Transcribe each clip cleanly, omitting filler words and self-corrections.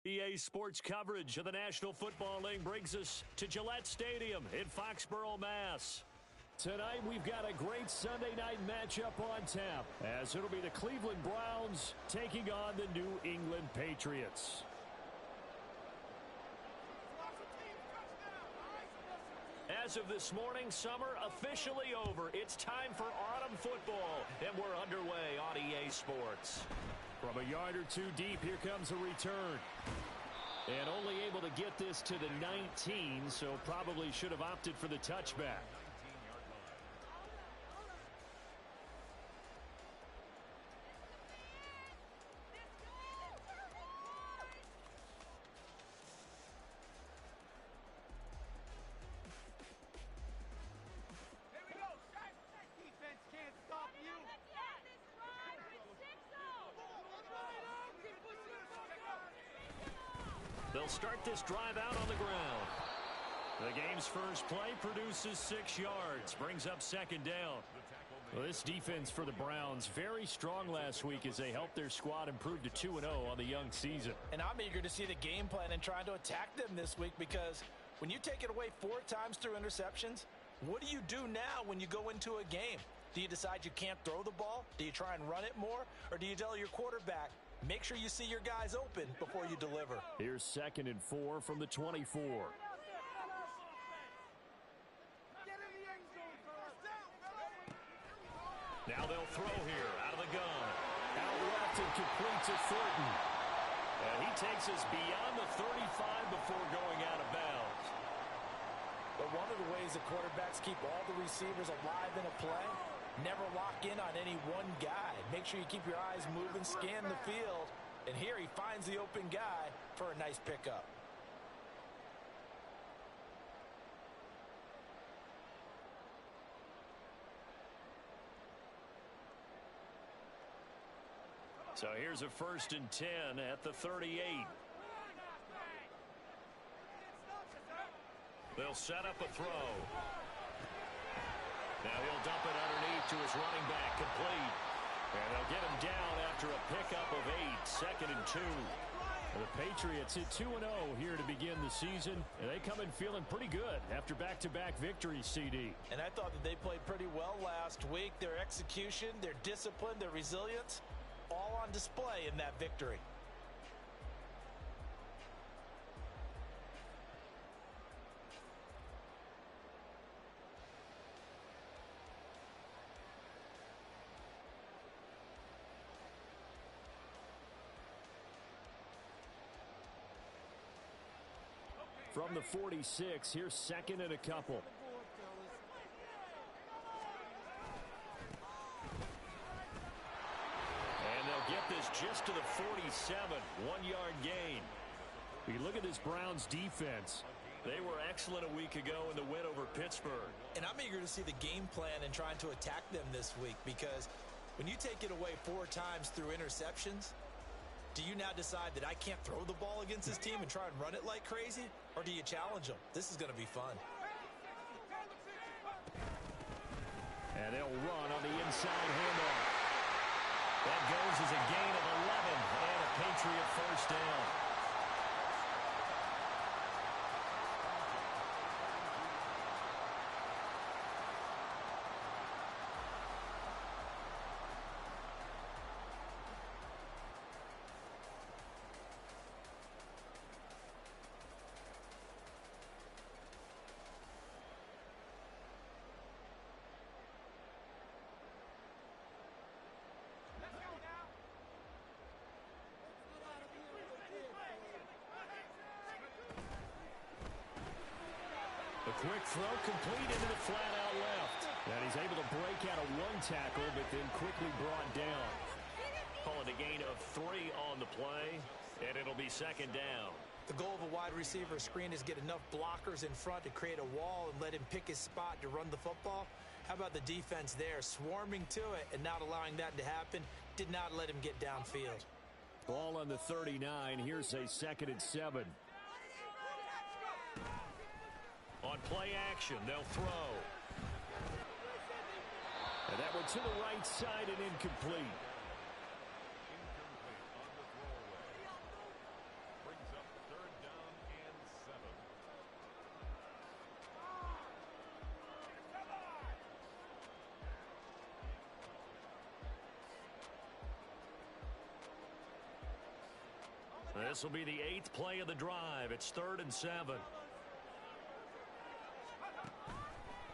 EA Sports coverage of the National Football League brings us to Gillette Stadium in Foxborough, Mass. Tonight, we've got a great Sunday night matchup on tap, as it'll be the Cleveland Browns taking on the New England Patriots. As of this morning, summer officially over. It's time for autumn football, and we're underway on EA Sports. From a yard or two deep, here comes a return. And only able to get this to the 19, so probably should have opted for the touchback. They'll start this drive out on the ground. The game's first play produces 6 yards, brings up second down. Well, this defense for the Browns, very strong last week as they helped their squad improve to 2-0 on the young season. And I'm eager to see the game plan and trying to attack them this week, because when you take it away 4 times through interceptions, what do you do now when you go into a game? Do you decide you can't throw the ball? Do you try and run it more? Or do you tell your quarterback, make sure you see your guys open before you deliver? Here's 2nd and 4 from the 24. Now they'll throw here out of the gun. Out left and complete to Thornton. And he takes us beyond the 35 before going out of bounds. But one of the ways the quarterbacks keep all the receivers alive in a play, never lock in on any one guy. Make sure you keep your eyes moving, scan the field. And here he finds the open guy for a nice pickup. So here's a 1st and 10 at the 38. They'll set up a throw. Now he'll dump it underneath to his running back, complete. And they'll get him down after a pickup of 8, 2nd and 2. The Patriots hit 2-0 here to begin the season, and they come in feeling pretty good after back-to-back victories, CD. And I thought that they played pretty well last week. Their execution, their discipline, their resilience, all on display in that victory. From the 46, here's 2nd and a couple. And they'll get this just to the 47, 1-yard gain. You look at this Browns defense. They were excellent a week ago in the win over Pittsburgh. And I'm eager to see the game plan and trying to attack them this week, because when you take it away 4 times through interceptions, do you now decide that I can't throw the ball against this team and try and run it like crazy? Or do you challenge them? This is going to be fun. And they'll run on the inside handoff. That goes as a gain of 11 and a Patriot 1st down. A quick throw complete into the flat out left. And he's able to break out of 1 tackle, but then quickly brought down. Calling a gain of 3 on the play, and it'll be 2nd down. The goal of a wide receiver screen is get enough blockers in front to create a wall and let him pick his spot to run the football. How about the defense there, swarming to it and not allowing that to happen? Did not let him get downfield. Ball on the 39. Here's a 2nd and 7. On play action, they'll throw. And that one to the right side and incomplete. This will be the 8th play of the drive. It's 3rd and 7.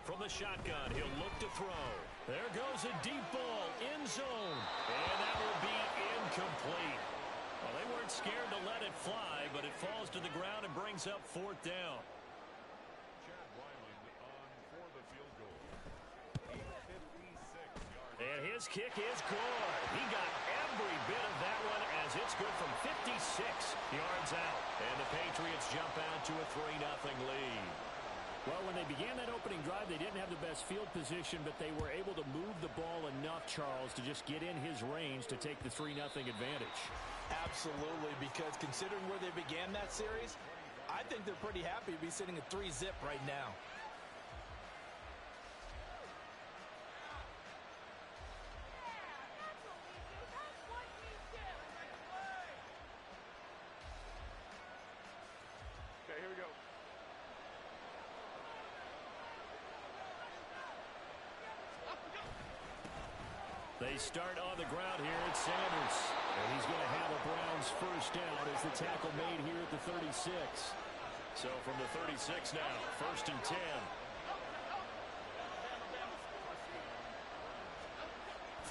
From the shotgun, he'll look to throw. There goes a deep ball, end zone. And that will be incomplete. Well, they weren't scared to let it fly, but it falls to the ground and brings up 4th down. And his kick is good. He got every bit of that one as it's good from 56 yards out. And the Patriots jump out to a 3-0 lead. Well, when they began that opening drive, they didn't have the best field position, but they were able to move the ball enough, Charles, to just get in his range to take the 3-0 advantage. Absolutely, because considering where they began that series, I think they're pretty happy to be sitting at 3-zip right now. Okay, here we go. They start on the ground here at Sanders. And he's going to have a Browns first down as the tackle made here at the 36. So from the 36 now, 1st and 10.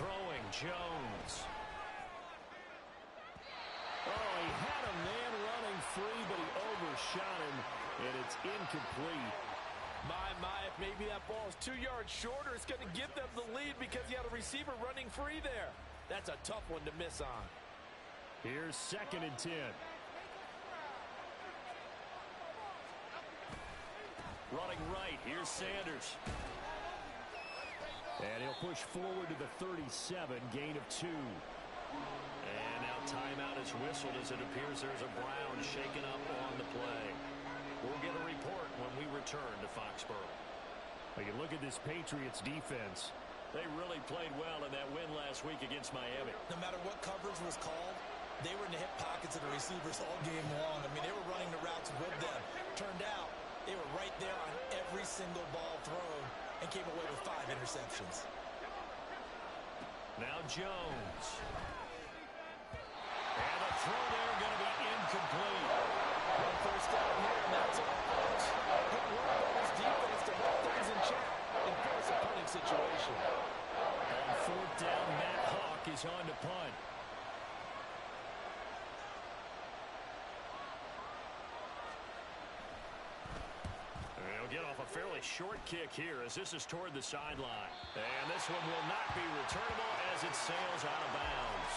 Throwing, Jones. Oh, he had a man running free, but he overshot him, and it's incomplete. My, if maybe that ball is 2 yards shorter, it's going to give them the lead because he had a receiver running free there. That's a tough one to miss on. Here's 2nd and 10. Running right, here's Sanders. And he'll push forward to the 37, gain of 2. And now timeout is whistled as it appears there's a Brown shaken up on the play. We'll get a report when we return to Foxborough. Well, you look at this Patriots defense. They really played well in that win last week against Miami. No matter what coverage was called, they were in the hip pockets of the receivers all game long. I mean, they were running the routes with them. Turned out, they were right there on every single ball thrown and came away with 5 interceptions. Now Jones. And the throw there going to be incomplete. One first down here, and that's all, folks. Good work on his defense to hold things in check and force a punting situation. On 4th down, Matt Hawk is on to punt. He'll get off a fairly short kick here as this is toward the sideline. And this one will not be returnable as it sails out of bounds.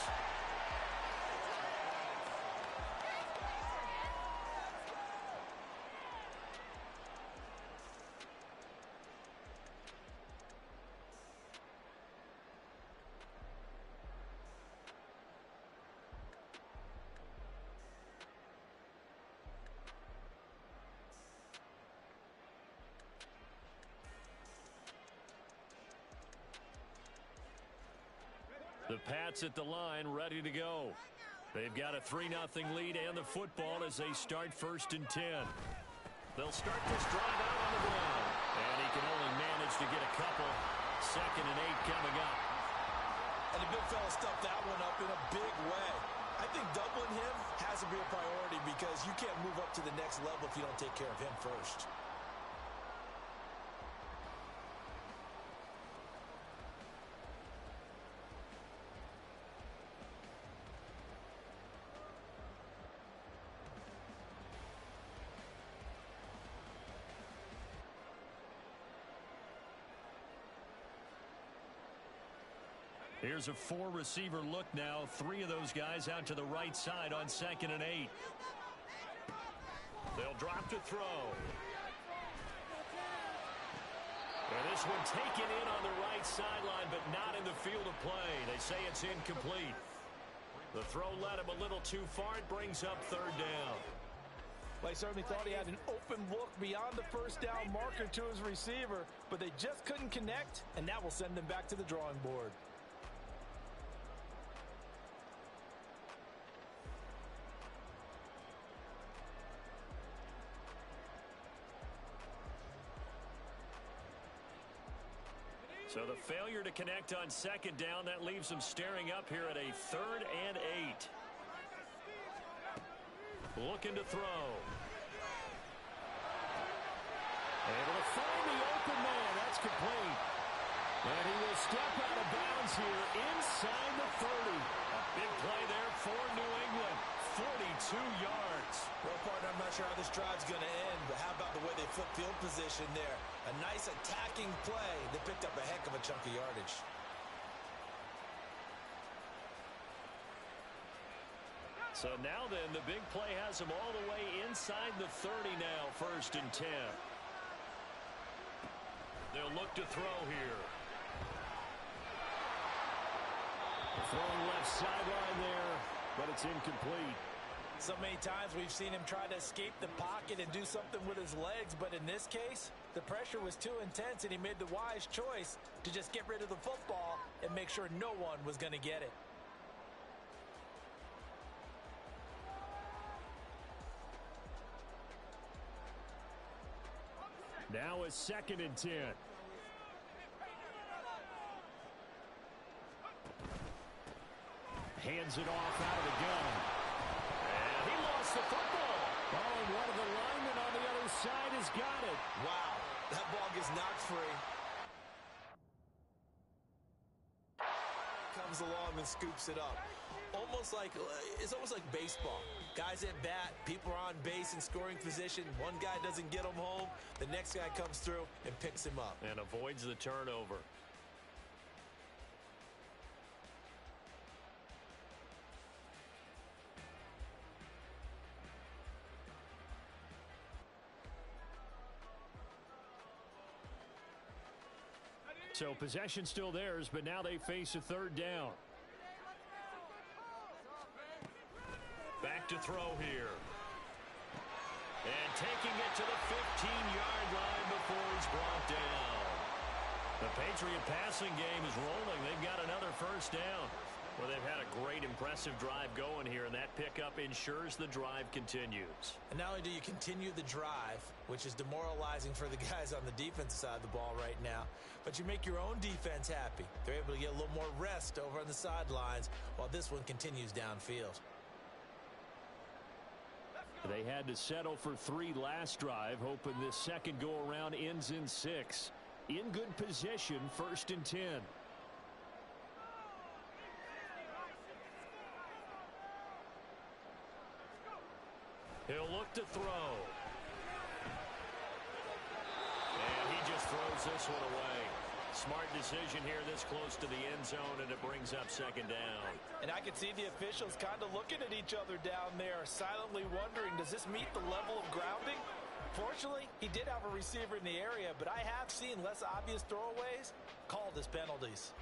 The Pats at the line, ready to go. They've got a 3-0 lead and the football as they start 1st and 10. They'll start this drive out on the ground. And he can only manage to get a couple. 2nd and 8 coming up. And the big fella stuffed that one up in a big way. I think doubling him has to be a priority because you can't move up to the next level if you don't take care of him first. Here's a 4-receiver look now. 3 of those guys out to the right side on 2nd and 8. They'll drop to throw. And this one taken in on the right sideline, but not in the field of play. They say it's incomplete. The throw led him a little too far. It brings up 3rd down. Well, he certainly thought he had an open look beyond the first down marker to his receiver, but they just couldn't connect, and that will send them back to the drawing board. So the failure to connect on 2nd down, that leaves them staring up here at a 3rd and 8. Looking to throw. Able to find the open man. That's complete. And he will step out of bounds here inside the 30. A big play there for New England. 42 yards. Well, partner, I'm not sure how this drive's going to end, but how about the way they flip field position there? A nice attacking play that picked up a heck of a chunk of yardage. So now then, the big play has him all the way inside the 30 now, 1st and 10. They'll look to throw here. Throwing left sideline there, but it's incomplete. So many times we've seen him try to escape the pocket and do something with his legs, but in this case, the pressure was too intense and he made the wise choice to just get rid of the football and make sure no one was going to get it. Now it's 2nd and 10. Hands it off out of the gun. And he lost the football. Oh, and one of the linemen on the other side has got it. Wow, that ball gets knocked free. Comes along and scoops it up. It's almost like baseball. Guys at bat, people are on base in scoring position. One guy doesn't get him home. The next guy comes through and picks him up. And avoids the turnover. So possession still theirs, but now they face a 3rd down. Back to throw here. And taking it to the 15-yard line before he's brought down. The Patriot passing game is rolling. They've got another 1st down. Well, they've had a great, impressive drive going here, and that pickup ensures the drive continues. And not only do you continue the drive, which is demoralizing for the guys on the defensive side of the ball right now, but you make your own defense happy. They're able to get a little more rest over on the sidelines while this one continues downfield. They had to settle for 3 last drive, hoping this second go-around ends in 6. In good position, 1st and 10. He'll look to throw. And he just throws this one away. Smart decision here this close to the end zone, and it brings up 2nd down. And I can see the officials kind of looking at each other down there, silently wondering, does this meet the level of grounding? Fortunately, he did have a receiver in the area, but I have seen less obvious throwaways called as penalties.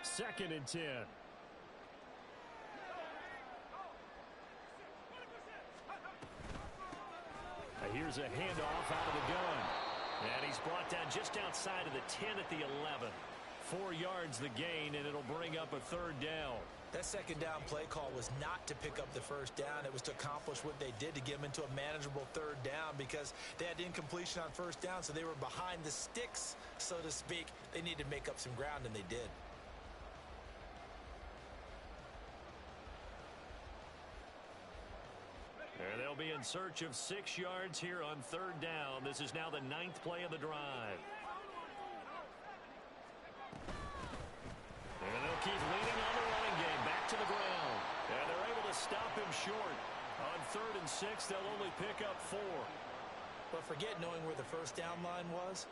Second and 10. Here's a handoff out of the gun. And he's brought down just outside of the 10 at the 11. 4 yards the gain, and it'll bring up a 3rd down. That 2nd down play call was not to pick up the 1st down. It was to accomplish what they did to get them into a manageable 3rd down because they had incompletion on 1st down, so they were behind the sticks, so to speak. They needed to make up some ground, and they did. And they'll be in search of 6 yards here on 3rd down. This is now the 9th play of the drive. And they'll keep leaning on the running game. Back to the ground. And they're able to stop him short. On 3rd and 6, they'll only pick up 4. But forget knowing where the 1st down line was.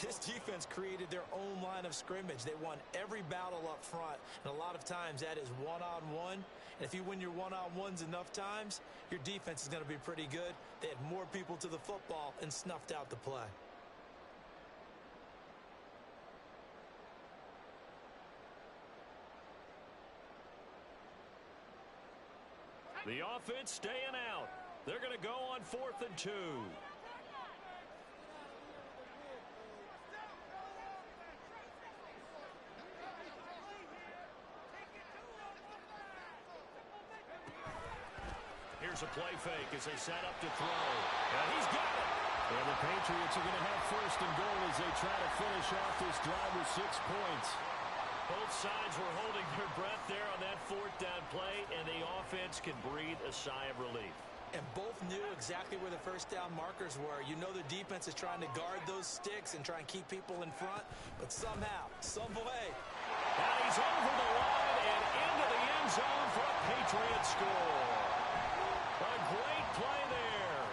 This defense created their own line of scrimmage. They won every battle up front, and a lot of times that is one-on-one. And if you win your one-on-ones enough times, your defense is going to be pretty good. They had more people to the football and snuffed out the play. The offense staying out. They're going to go on 4th and 2. Here's a play fake as they set up to throw. And he's got it. And the Patriots are going to have first and goal as they try to finish off this drive with 6 points. Both sides were holding their breath there on that 4th down play, and the offense can breathe a sigh of relief. And both knew exactly where the first down markers were. You know the defense is trying to guard those sticks and try and keep people in front, but somehow, some way. And he's over the line and into the end zone for a Patriots score. A great play there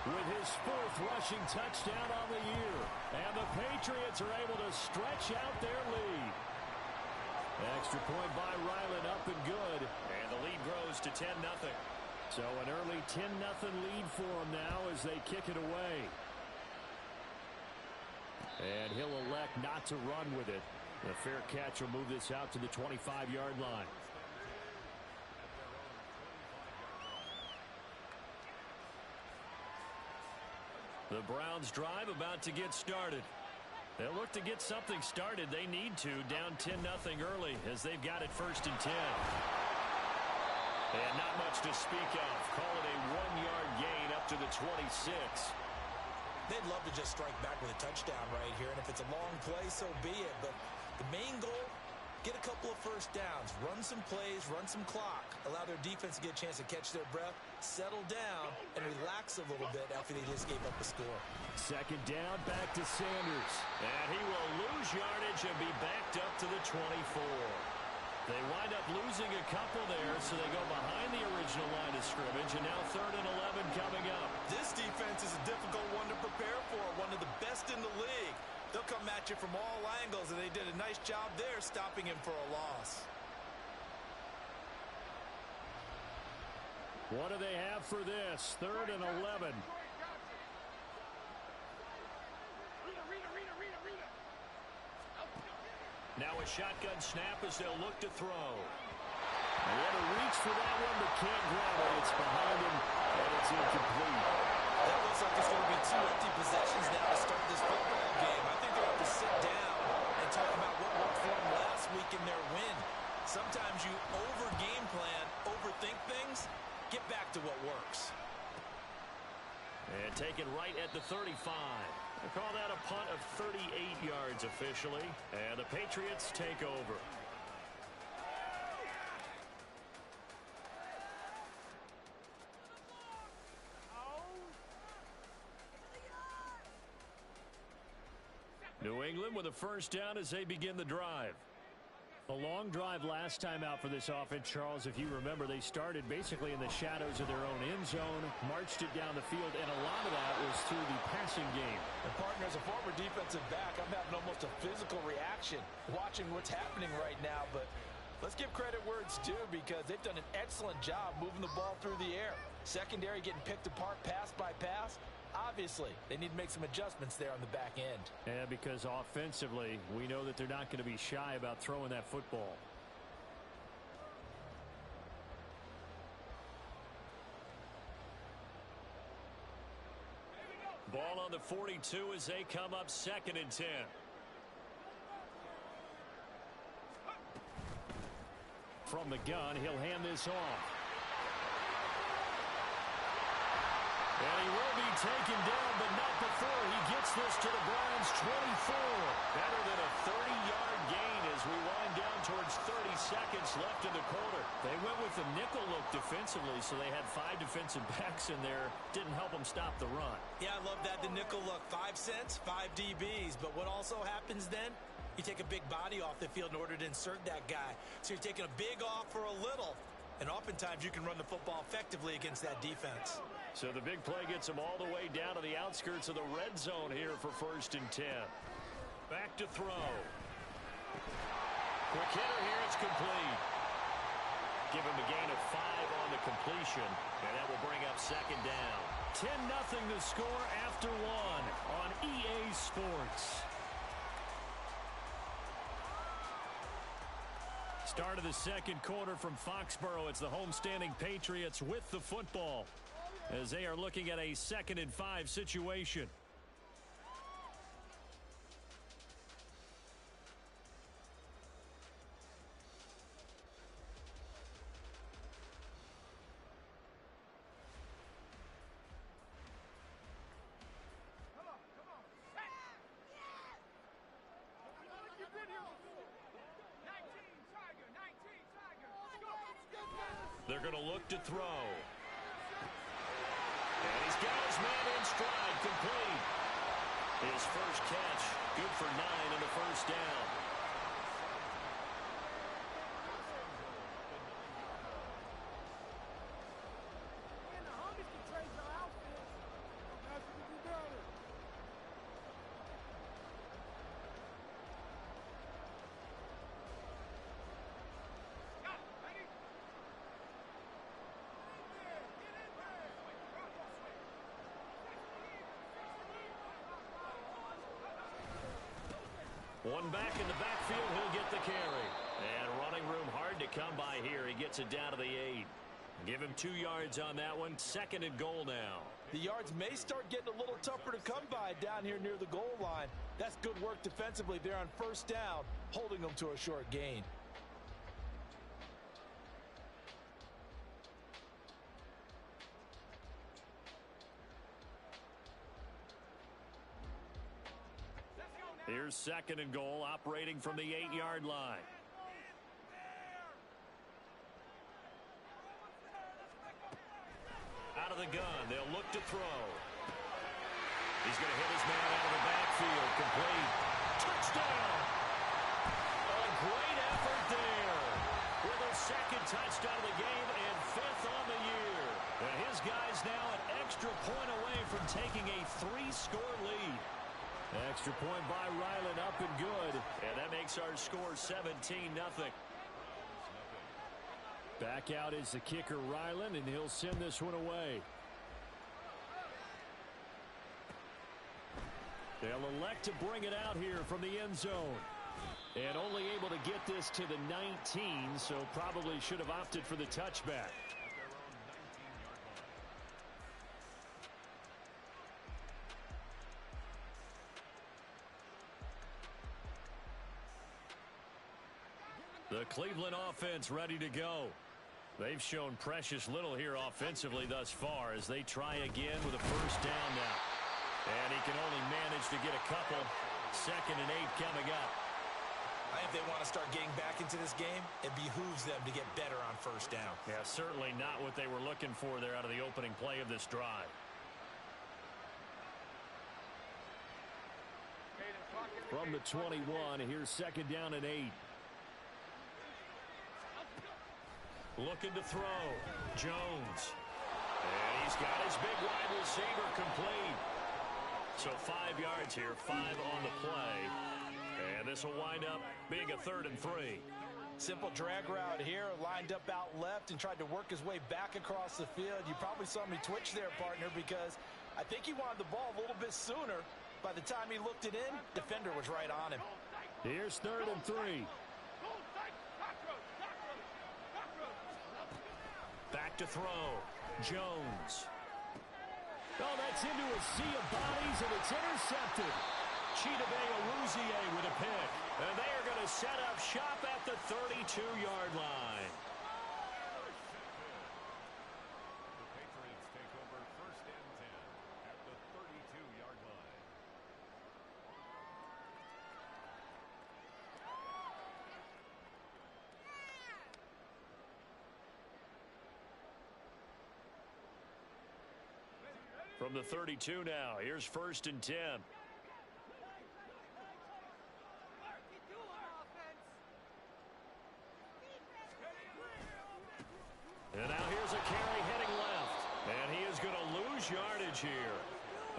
with his 4th rushing touchdown on the year. And the Patriots are able to stretch out their lead. Extra point by Ryland, up and good. And the lead grows to 10-0. So an early 10-0 lead for them now as they kick it away. And he'll elect not to run with it. A fair catch will move this out to the 25-yard line. The Browns drive about to get started. They'll look to get something started. They need to, down 10-0 early as they've got it 1st and 10. And not much to speak of. Call it a 1-yard gain up to the 26. They'd love to just strike back with a touchdown right here, and if it's a long play, so be it. But the main goal, get a couple of first downs, run some plays, run some clock, allow their defense to get a chance to catch their breath, settle down, and relax a little bit after they just gave up a score. 2nd down, back to Sanders. And he will lose yardage and be backed up to the 24. They wind up losing a couple there, so they go behind the original line of scrimmage, and now 3rd and 11 coming up. This defense is a difficult one to prepare for, one of the best in the league. They'll come at you from all angles, and they did a nice job there stopping him for a loss. What do they have for this? 3rd and 11. Now a shotgun snap as they'll look to throw. They had to reach for that one, but can't grab it. It's behind him, and it's incomplete. That looks like it's going to be 2 empty possessions now to start this football game. I think they'll have to sit down and talk about what worked for them last week in their win. Sometimes you over-game plan, overthink things, get back to what works. And taken right at the 35. They call that a punt of 38 yards officially. And the Patriots take over. New England with a first down as they begin the drive. A long drive last time out for this offense, Charles. If you remember, they started basically in the shadows of their own end zone, marched it down the field, and a lot of that was through the passing game. And partner, as a former defensive back, I'm having almost a physical reaction watching what's happening right now. But let's give credit where it's due, because they've done an excellent job moving the ball through the air. Secondary getting picked apart pass by pass. Obviously, they need to make some adjustments there on the back end. Yeah, because offensively, we know that they're not going to be shy about throwing that football. Ball on the 42 as they come up 2nd and 10. From the gun, he'll hand this off. And he will be taken down, but not before he gets this to the Browns' 24. Better than a 30-yard gain as we wind down towards 30 seconds left in the quarter. They went with the nickel look defensively, so they had 5 defensive backs in there. Didn't help them stop the run. Yeah, I love that, the nickel look. 5 cents, 5 DBs. But what also happens then? You take a big body off the field in order to insert that guy. So you're taking a big off for a little. And oftentimes you can run the football effectively against that defense. So the big play gets them all the way down to the outskirts of the red zone here for 1st and 10. Back to throw. Quick hitter here, it's complete. Give him a gain of 5 on the completion, and that will bring up 2nd down. 10-0 the score after 1 on EA Sports. Start of the 2nd quarter from Foxborough. It's the homestanding Patriots with the football as they are looking at a 2nd and 5 situation. They're going to look to throw. And he's got his man in stride, complete. His first catch, good for 9 in the first down. One back in the backfield, he'll get the carry. And running room hard to come by here. He gets it down to the 8. Give him 2 yards on that one. 2nd and goal now. The yards may start getting a little tougher to come by down here near the goal line. That's good work defensively there on first down, holding them to a short gain. Here's 2nd and goal, operating from the 8-yard line. Out of the gun, they'll look to throw. He's going to hit his man out of the backfield, complete. Touchdown! A great effort there. With a 2nd touchdown of the game and 5th on the year. And his guys now an extra point away from taking a 3-score lead. Extra point by Ryland, up and good. And that makes our score 17-0. Back out is the kicker, Ryland, and he'll send this one away. They'll elect to bring it out here from the end zone. And only able to get this to the 19, so probably should have opted for the touchback. The Cleveland offense ready to go. They've shown precious little here offensively thus far as they try again with a first down now. And he can only manage to get a couple. 2nd and 8 coming up. I think they want to start getting back into this game. It behooves them to get better on first down. Yeah, certainly not what they were looking for there out of the opening play of this drive. From the 21, here's 2nd down and 8. Looking to throw. Jones. And he's got his big wide receiver complete. So 5 yards here, 5 on the play. And this will wind up being a 3rd and 3. Simple drag route here, lined up out left and tried to work his way back across the field. You probably saw me twitch there, partner, because I think he wanted the ball a little bit sooner. By the time he looked it in, defender was right on him. Here's 3rd and 3. Back to throw. Jones. Oh, that's into a sea of bodies, and it's intercepted. Chidobe with a pick. And they are going to set up shop at the 32-yard line. The Patriots take over 1st and 10 at the 32-yard line. From the 32 now, here's 1st and 10. And now here's a carry heading left. And he is going to lose yardage here.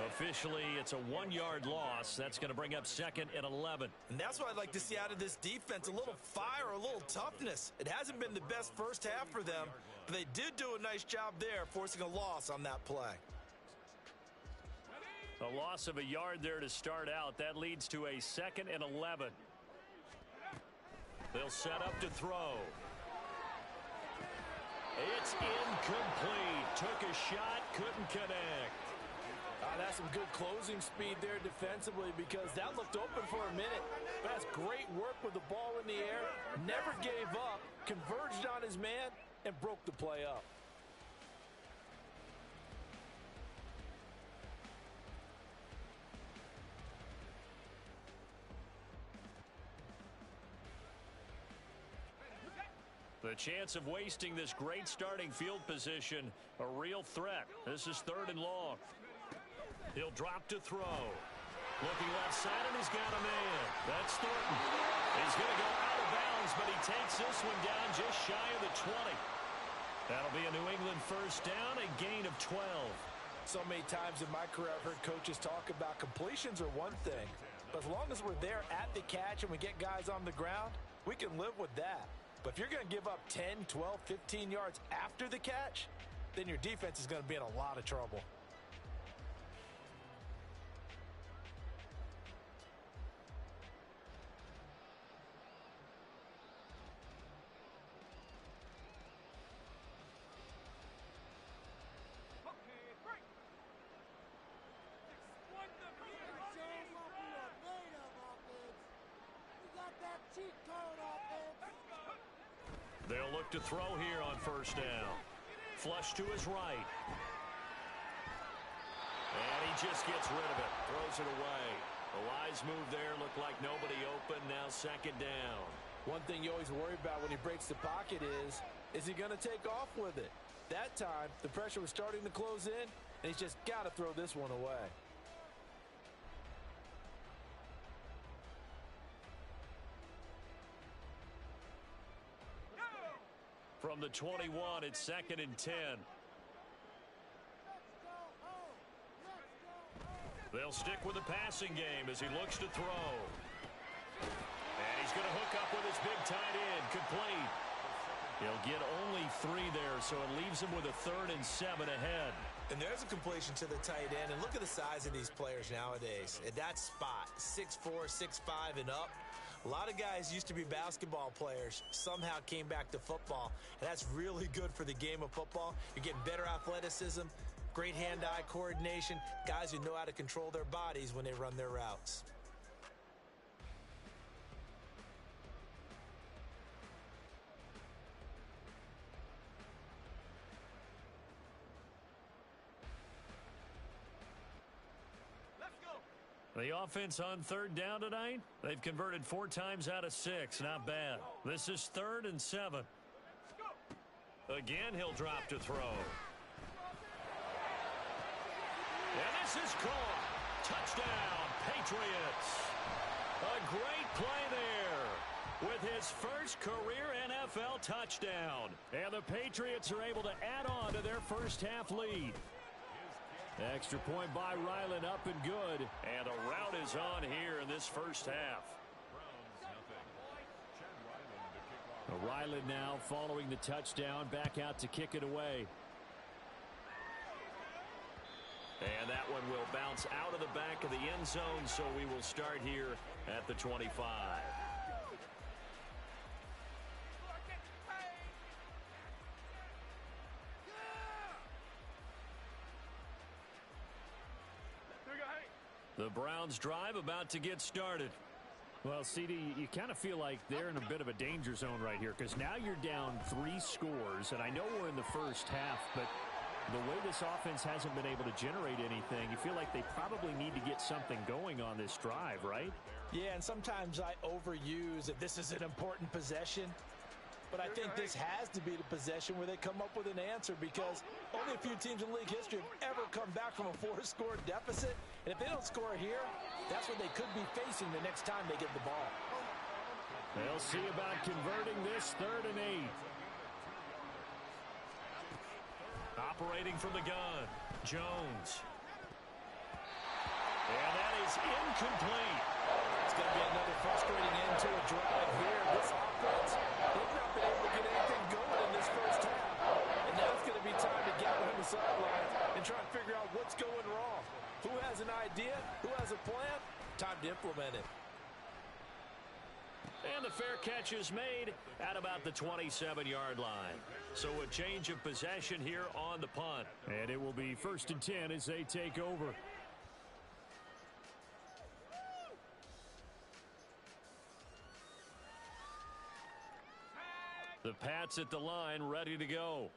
Officially, it's a 1-yard loss. That's going to bring up 2nd and 11. And that's what I'd like to see out of this defense. A little fire, a little toughness. It hasn't been the best first half for them, but they did do a nice job there, forcing a loss on that play. A loss of a yard there to start out. That leads to a 2nd and 11. They'll set up to throw. It's incomplete. Took a shot, couldn't connect. That's some good closing speed there defensively, because that looked open for a minute. But that's great work with the ball in the air. Never gave up, converged on his man, and broke the play up. The chance of wasting this great starting field position, a real threat. This is 3rd and long. He'll drop to throw. Looking left side, and he's got a man. That's Thornton. He's going to go out of bounds, but he takes this one down just shy of the 20. That'll be a New England first down, a gain of 12. So many times in my career, I've heard coaches talk about completions are one thing. But as long as we're there at the catch and we get guys on the ground, we can live with that. But if you're going to give up 10, 12, 15 yards after the catch, then your defense is going to be in a lot of trouble. They'll look to throw here on first down. Flush to his right. And he just gets rid of it. Throws it away. The wise move there. Looked like nobody open. Now 2nd down. One thing you always worry about when he breaks the pocket is he going to take off with it? That time, the pressure was starting to close in, and he's just got to throw this one away. From the 21, it's 2nd and 10. They'll stick with the passing game as he looks to throw. And he's going to hook up with his big tight end. Complete. He'll get only 3 there, so it leaves him with a 3rd and 7 ahead. And there's a completion to the tight end. And look at the size of these players nowadays. At that spot, 6'4", 6'5", and up. A lot of guys used to be basketball players, somehow came back to football, and that's really good for the game of football. You're getting better athleticism, great hand-eye coordination, guys who know how to control their bodies when they run their routes. The offense on 3rd down tonight, they've converted 4 times out of 6. Not bad. This is 3rd and 7. Again, he'll drop to throw. And this is caught. Touchdown, Patriots. A great play there with his first career NFL touchdown. And the Patriots are able to add on to their first half lead. Extra point by Ryland, up and good. And a rout is on here in this first half. Ryland now following the touchdown, back out to kick it away. And that one will bounce out of the back of the end zone, so we will start here at the 25. The Browns drive about to get started. Well, CD, you kind of feel like they're in a bit of a danger zone right here because now you're down 3 scores, and I know we're in the first half, but the way this offense hasn't been able to generate anything, you feel like they probably need to get something going on this drive, right? Yeah, and sometimes I overuse that this is an important possession. But I think this has to be the possession where they come up with an answer because only a few teams in league history have ever come back from a 4-score deficit. And if they don't score here, that's what they could be facing the next time they get the ball. They'll see about converting this 3rd and 8. Operating from the gun, Jones. And that is incomplete. It's going to be another frustrating end to a drive here. This offense, they've not been able to get anything going in this first half. And now it's going to be time to get on the sidelines and try and figure out what's going wrong. Who has an idea? Who has a plan? Time to implement it. And the fair catch is made at about the 27-yard line. So a change of possession here on the punt. And it will be 1st and 10 as they take over. The Pats at the line, ready to go.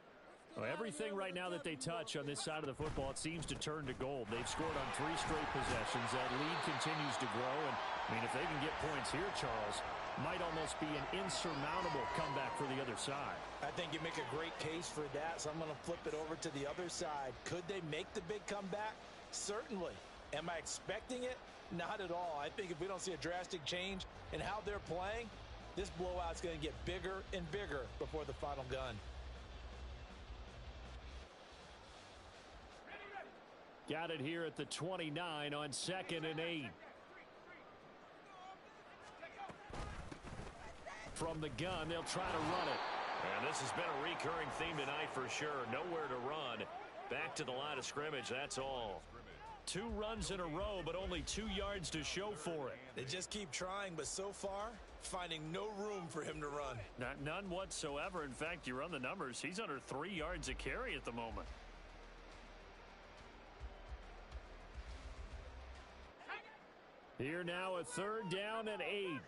Well, everything right now that they touch on this side of the football, it seems to turn to gold. They've scored on 3 straight possessions. That lead continues to grow. And, I mean, if they can get points here, Charles, might almost be an insurmountable comeback for the other side. I think you make a great case for that, so I'm going to flip it over to the other side. Could they make the big comeback? Certainly. Am I expecting it? Not at all. I think if we don't see a drastic change in how they're playing, this blowout's going to get bigger and bigger before the final gun. Got it here at the 29 on 2nd and 8. From the gun, they'll try to run it. And this has been a recurring theme tonight for sure. Nowhere to run. Back to the line of scrimmage, that's all. 2 runs in a row, but only 2 yards to show for it. They just keep trying, but so far, finding no room for him to run. None whatsoever. In fact, you run the numbers. He's under 3 yards a carry at the moment. Here now a 3rd down and 8.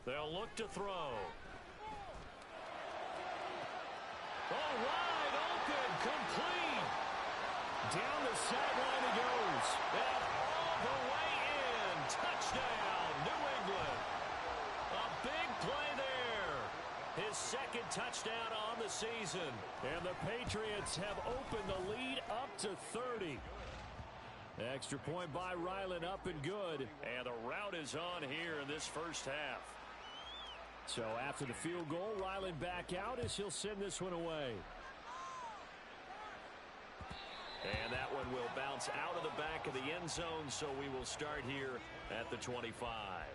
They'll look to throw. Oh, wide open, complete. Down the sideline he goes. And all the way in. Touchdown, New England. A big play there. His 2nd touchdown on the season. And the Patriots have opened the lead up to 30. Extra point by Ryland, up and good. And the route is on here in this first half. So after the field goal, Ryland back out as he'll send this one away. And that one will bounce out of the back of the end zone, so we will start here at the 25.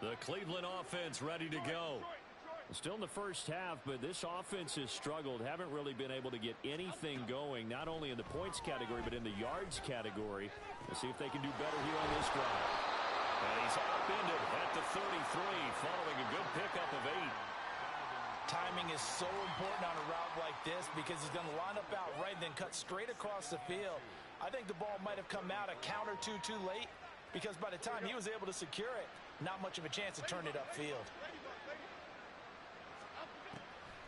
The Cleveland offense ready to go. Still in the first half, but this offense has struggled. Haven't really been able to get anything going, not only in the points category, but in the yards category. We'll see if they can do better here on this drive. And he's upended at the 33, following a good pickup of 8. Timing is so important on a route like this because he's going to line up out right and then cut straight across the field. I think the ball might have come out a count or two too late because by the time he was able to secure it, not much of a chance to turn it upfield.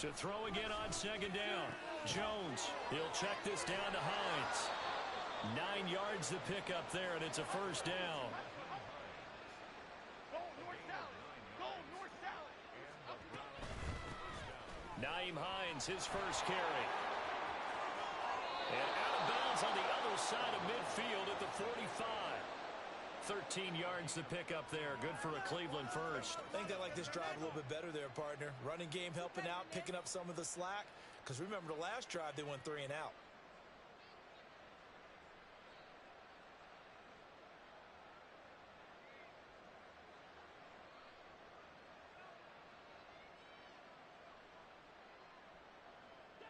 To throw again on 2nd down. Jones, he'll check this down to Hines. 9 yards to pick up there, and it's a first down. Naeem Hines, his first carry. And out of bounds on the other side of midfield at the 45. 13 yards to pick up there. Good for a Cleveland first. I think they like this drive a little bit better there, partner. Running game helping out, picking up some of the slack. Because remember, the last drive, they went 3 and out.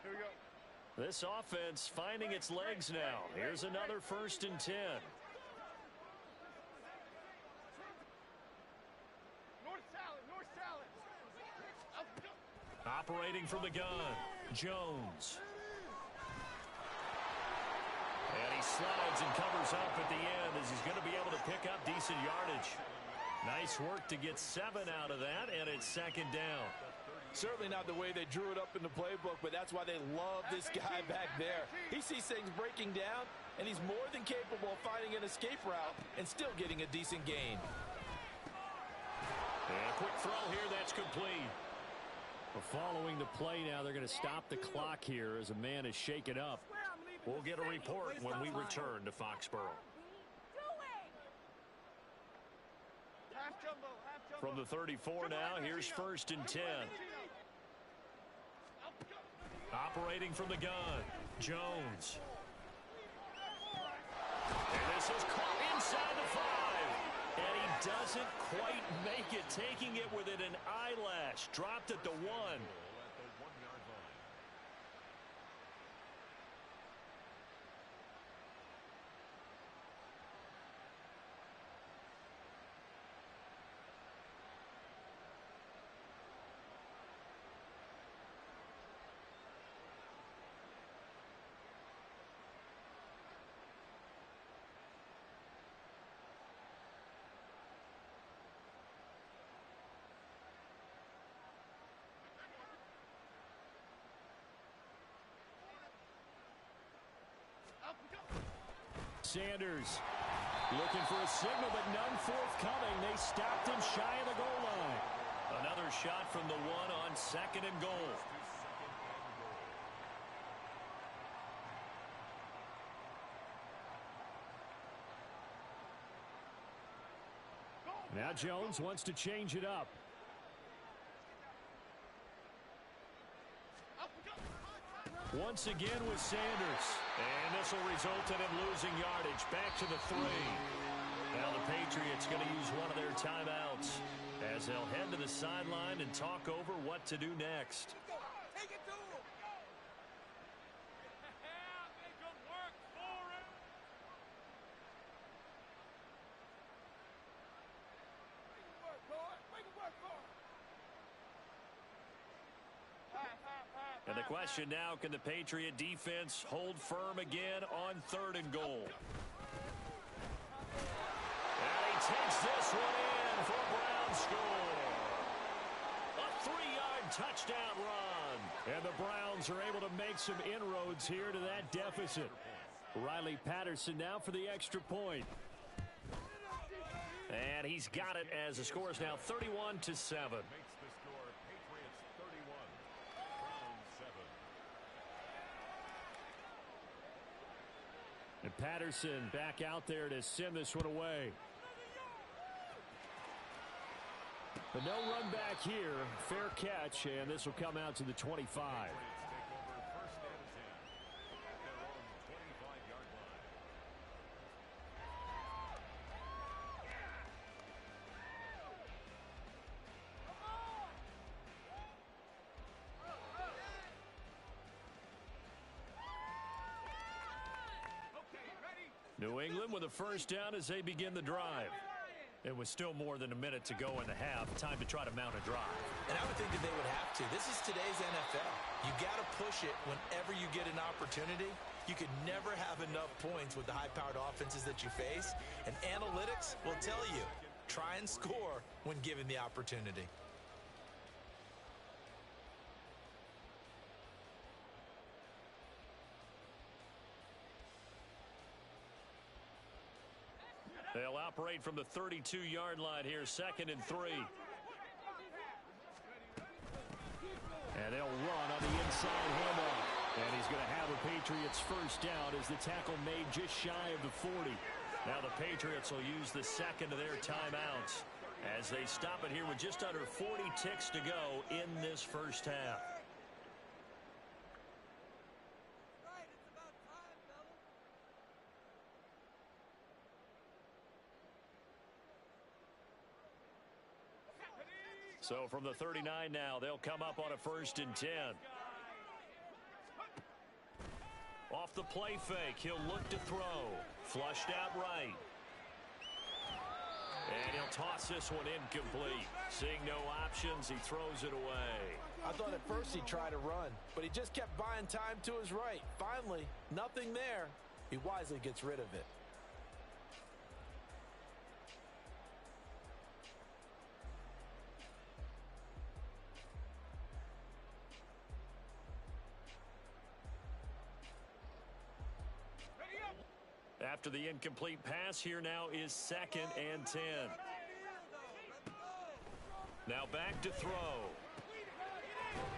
Here we go. This offense finding its legs now. Here's another 1st and 10. Operating from the gun, Jones. And he slides and covers up at the end as he's going to be able to pick up decent yardage. Nice work to get 7 out of that, and it's 2nd down. Certainly not the way they drew it up in the playbook, but that's why they love this guy back there. He sees things breaking down, and he's more than capable of finding an escape route and still getting a decent gain. And a quick throw here, that's complete. Following the play now, they're going to stop the clock here as a man is shaken up. We'll get a report when we return to Foxborough. From the 34 now, here's 1st and 10. Operating from the gun, Jones. And this is caught inside the 5. And he doesn't quite make it, taking it within an eyelash. Dropped at the 1. Sanders. Looking for a signal, but none forthcoming. They stopped him shy of the goal line. Another shot from the one on 2nd and goal. Now Jones wants to change it up. Once again with Sanders. And this will result in him losing yardage. Back to the 3. Now the Patriots going to use one of their timeouts as they'll head to the sideline and talk over what to do next. Take it to him. Make him work for it. Make him work for it. Make him work for it. And the question now, can the Patriot defense hold firm again on 3rd and goal? And he takes this one in for a Browns score. A 3-yard touchdown run. And the Browns are able to make some inroads here to that deficit. Riley Patterson now for the extra point. And he's got it as the score is now 31-7. Makes the score Patriots 31, Browns 7. And Patterson back out there to send this one away. But no run back here. Fair catch, and this will come out to the 25. Patriots take over 1st and 10 at their own 25-yard line. New England with a first down as they begin the drive. It was still more than a minute to go in the half. Time to try to mount a drive. And I would think that they would have to. This is today's NFL. You got to push it whenever you get an opportunity. You could never have enough points with the high-powered offenses that you face. And analytics will tell you, try and score when given the opportunity. They'll operate from the 32-yard line here, 2nd and 3. And they'll run on the inside handoff. And he's going to have a Patriots first down as the tackle made just shy of the 40. Now the Patriots will use the second of their timeouts as they stop it here with just under 40 ticks to go in this first half. So from the 39 now, they'll come up on a 1st and 10. Off the play fake, he'll look to throw. Flushed out right. And he'll toss this one incomplete. Seeing no options, he throws it away. I thought at first he'd try to run, but he just kept buying time to his right. Finally, nothing there. He wisely gets rid of it. After the incomplete pass, here now is 2nd and 10. Now back to throw.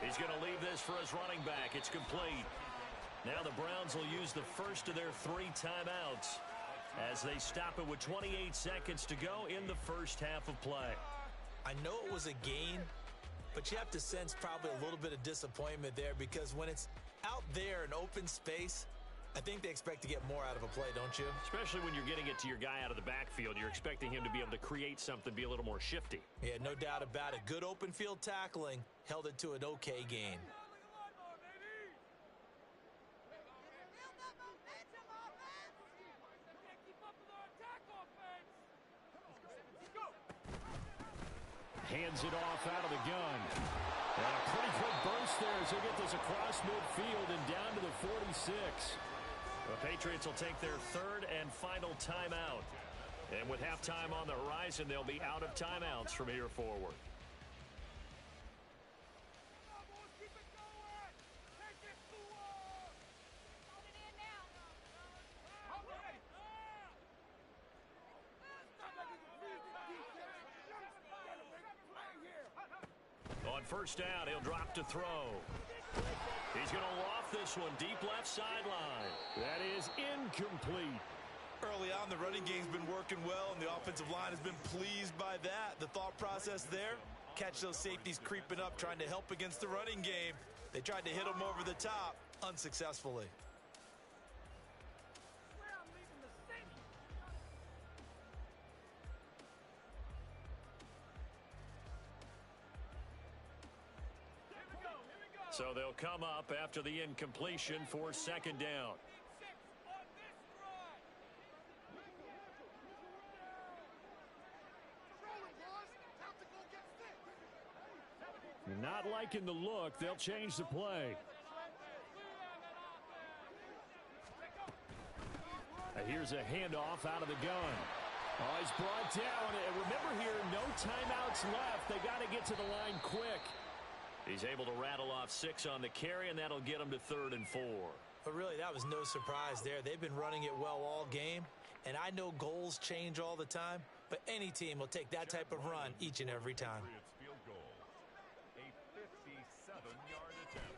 He's going to leave this for his running back. It's complete. Now the Browns will use the first of their 3 timeouts as they stop it with 28 seconds to go in the first half of play. I know it was a gain, but you have to sense probably a little bit of disappointment there because when it's out there in open space, I think they expect to get more out of a play, don't you? Especially when you're getting it to your guy out of the backfield. You're expecting him to be able to create something, be a little more shifty. Yeah, no doubt about it. Good open field tackling held it to an okay gain. Hands it off out of the gun. And a pretty quick burst there as they get this across midfield and down to the 46. The Patriots will take their 3rd and final timeout. And with halftime on the horizon, they'll be out of timeouts from here forward. On first down, he'll drop to throw. He's going to loft this one deep left sideline. That is incomplete. Early on, the running game's been working well, and the offensive line has been pleased by that. The thought process there, catch those safeties creeping up, trying to help against the running game. They tried to hit them over the top, unsuccessfully. So they'll come up after the incompletion for second down. Not liking the look. They'll change the play. Here's a handoff out of the gun. Oh, he's brought down. And remember here, no timeouts left. They got to get to the line quick. He's able to rattle off 6 on the carry, and that'll get him to 3rd and 4. But really, that was no surprise there. They've been running it well all game, and I know goals change all the time, but any team will take that type of run each and every time. Patriots field goal. A 57-yard attempt.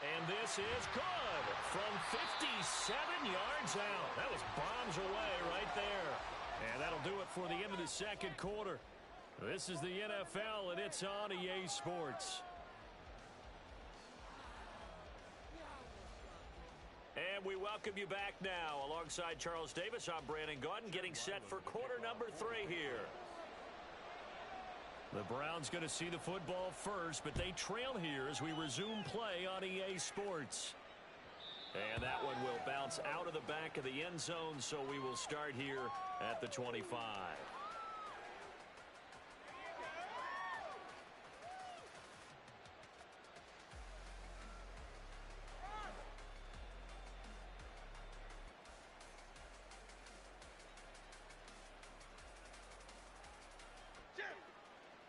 And this is good from 57 yards out. That was bombs away right there. And that'll do it for the end of the second quarter. This is the NFL, and it's on EA Sports. And we welcome you back now. Alongside Charles Davis, I'm Brandon Gaudin, getting set for quarter number 3 here. The Browns going to see the football first, but they trail here as we resume play on EA Sports. And that one will bounce out of the back of the end zone, so we will start here at the 25.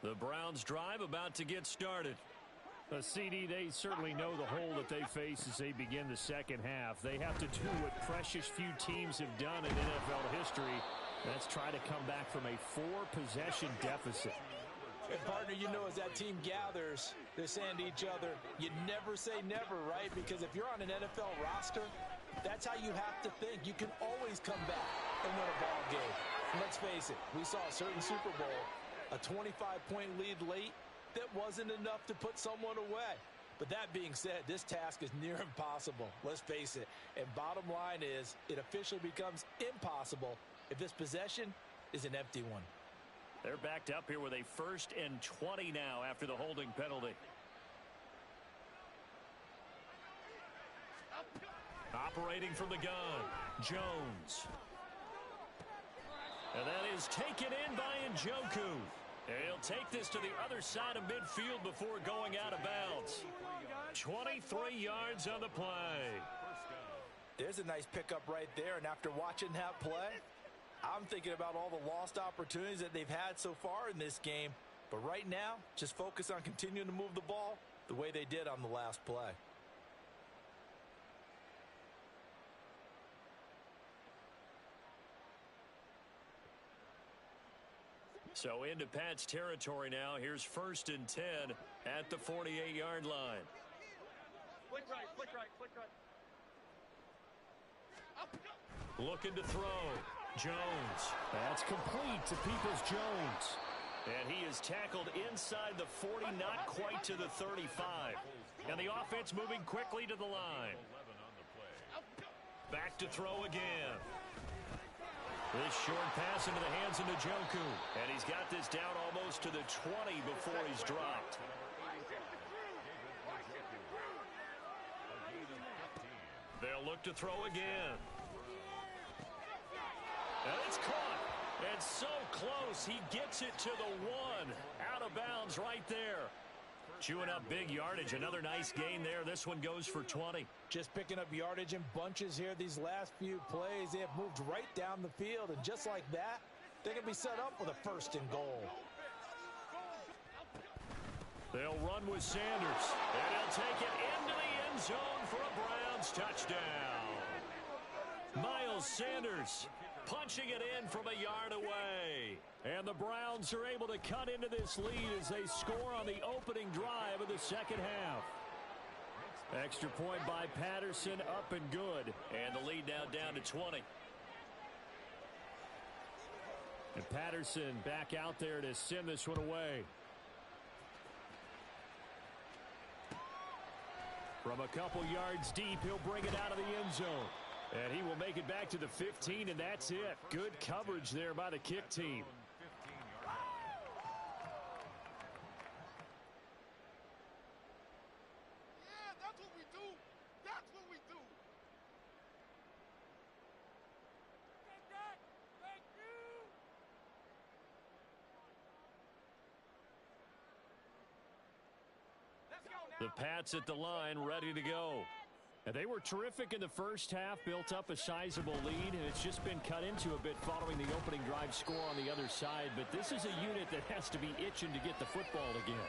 The Browns drive about to get started. CD, they certainly know the hole that they face as they begin the second half. They have to do what precious few teams have done in NFL history. That's try to come back from a 4-possession deficit. And partner, you know, as that team gathers, they're saying to each other, you never say never, right? Because if you're on an NFL roster, that's how you have to think. You can always come back and win a ball game. And let's face it, we saw a certain Super Bowl, a 25-point lead late, that wasn't enough to put someone away. But that being said, this task is near impossible. Let's face it. And bottom line is, it officially becomes impossible if this possession is an empty one. They're backed up here with a 1st and 20 now after the holding penalty. Operating from the gun, Jones. And that is taken in by Njoku. He'll take this to the other side of midfield before going out of bounds. 23 yards on the play. There's a nice pickup right there, and after watching that play, I'm thinking about all the lost opportunities that they've had so far in this game. But right now, just focus on continuing to move the ball the way they did on the last play. So into Pat's territory now. Here's 1st and 10 at the 48-yard line. Flick right, flick right, flick right. Looking to throw. Jones. That's complete to Peoples-Jones. And he is tackled inside the 40, not quite to the 35. And the offense moving quickly to the line. Back to throw again. This short pass into the hands of Njoku. And he's got this down almost to the 20 before he's dropped. They'll look to throw again. And it's caught. And so close. He gets it to the 1. Out of bounds right there. Chewing up big yardage. Another nice gain there. This one goes for 20. Just picking up yardage in bunches here these last few plays. They have moved right down the field, and just like that, they're going to be set up with a 1st and goal. They'll run with Sanders, and he'll take it into the end zone for a Browns touchdown. Miles Sanders punching it in from a yard away. And the Browns are able to cut into this lead as they score on the opening drive of the second half. Extra point by Patterson, up and good. And the lead now down to 20. And Patterson back out there to send this one away. From a couple yards deep, he'll bring it out of the end zone. And he will make it back to the 15, and that's it. Good coverage there by the kick team. Yeah, that's what we do. That's what we do. Take that. Thank you. Let's go now. The Pats at the line, ready to go. And they were terrific in the first half, built up a sizable lead, and it's just been cut into a bit following the opening drive score on the other side. But this is a unit that has to be itching to get the football again.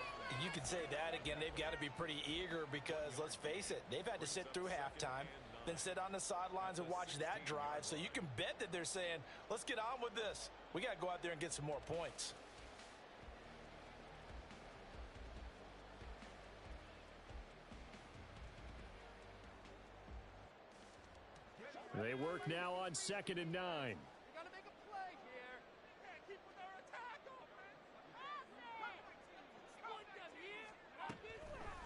You could say that again. They've got to be pretty eager because, let's face it, they've had to sit through halftime, then sit on the sidelines and watch that drive. So you can bet that they're saying, let's get on with this. We got to go out there and get some more points. They work now on 2nd and 9. We gotta make a play here. Can't keep with our attack, offense. Exploit them here.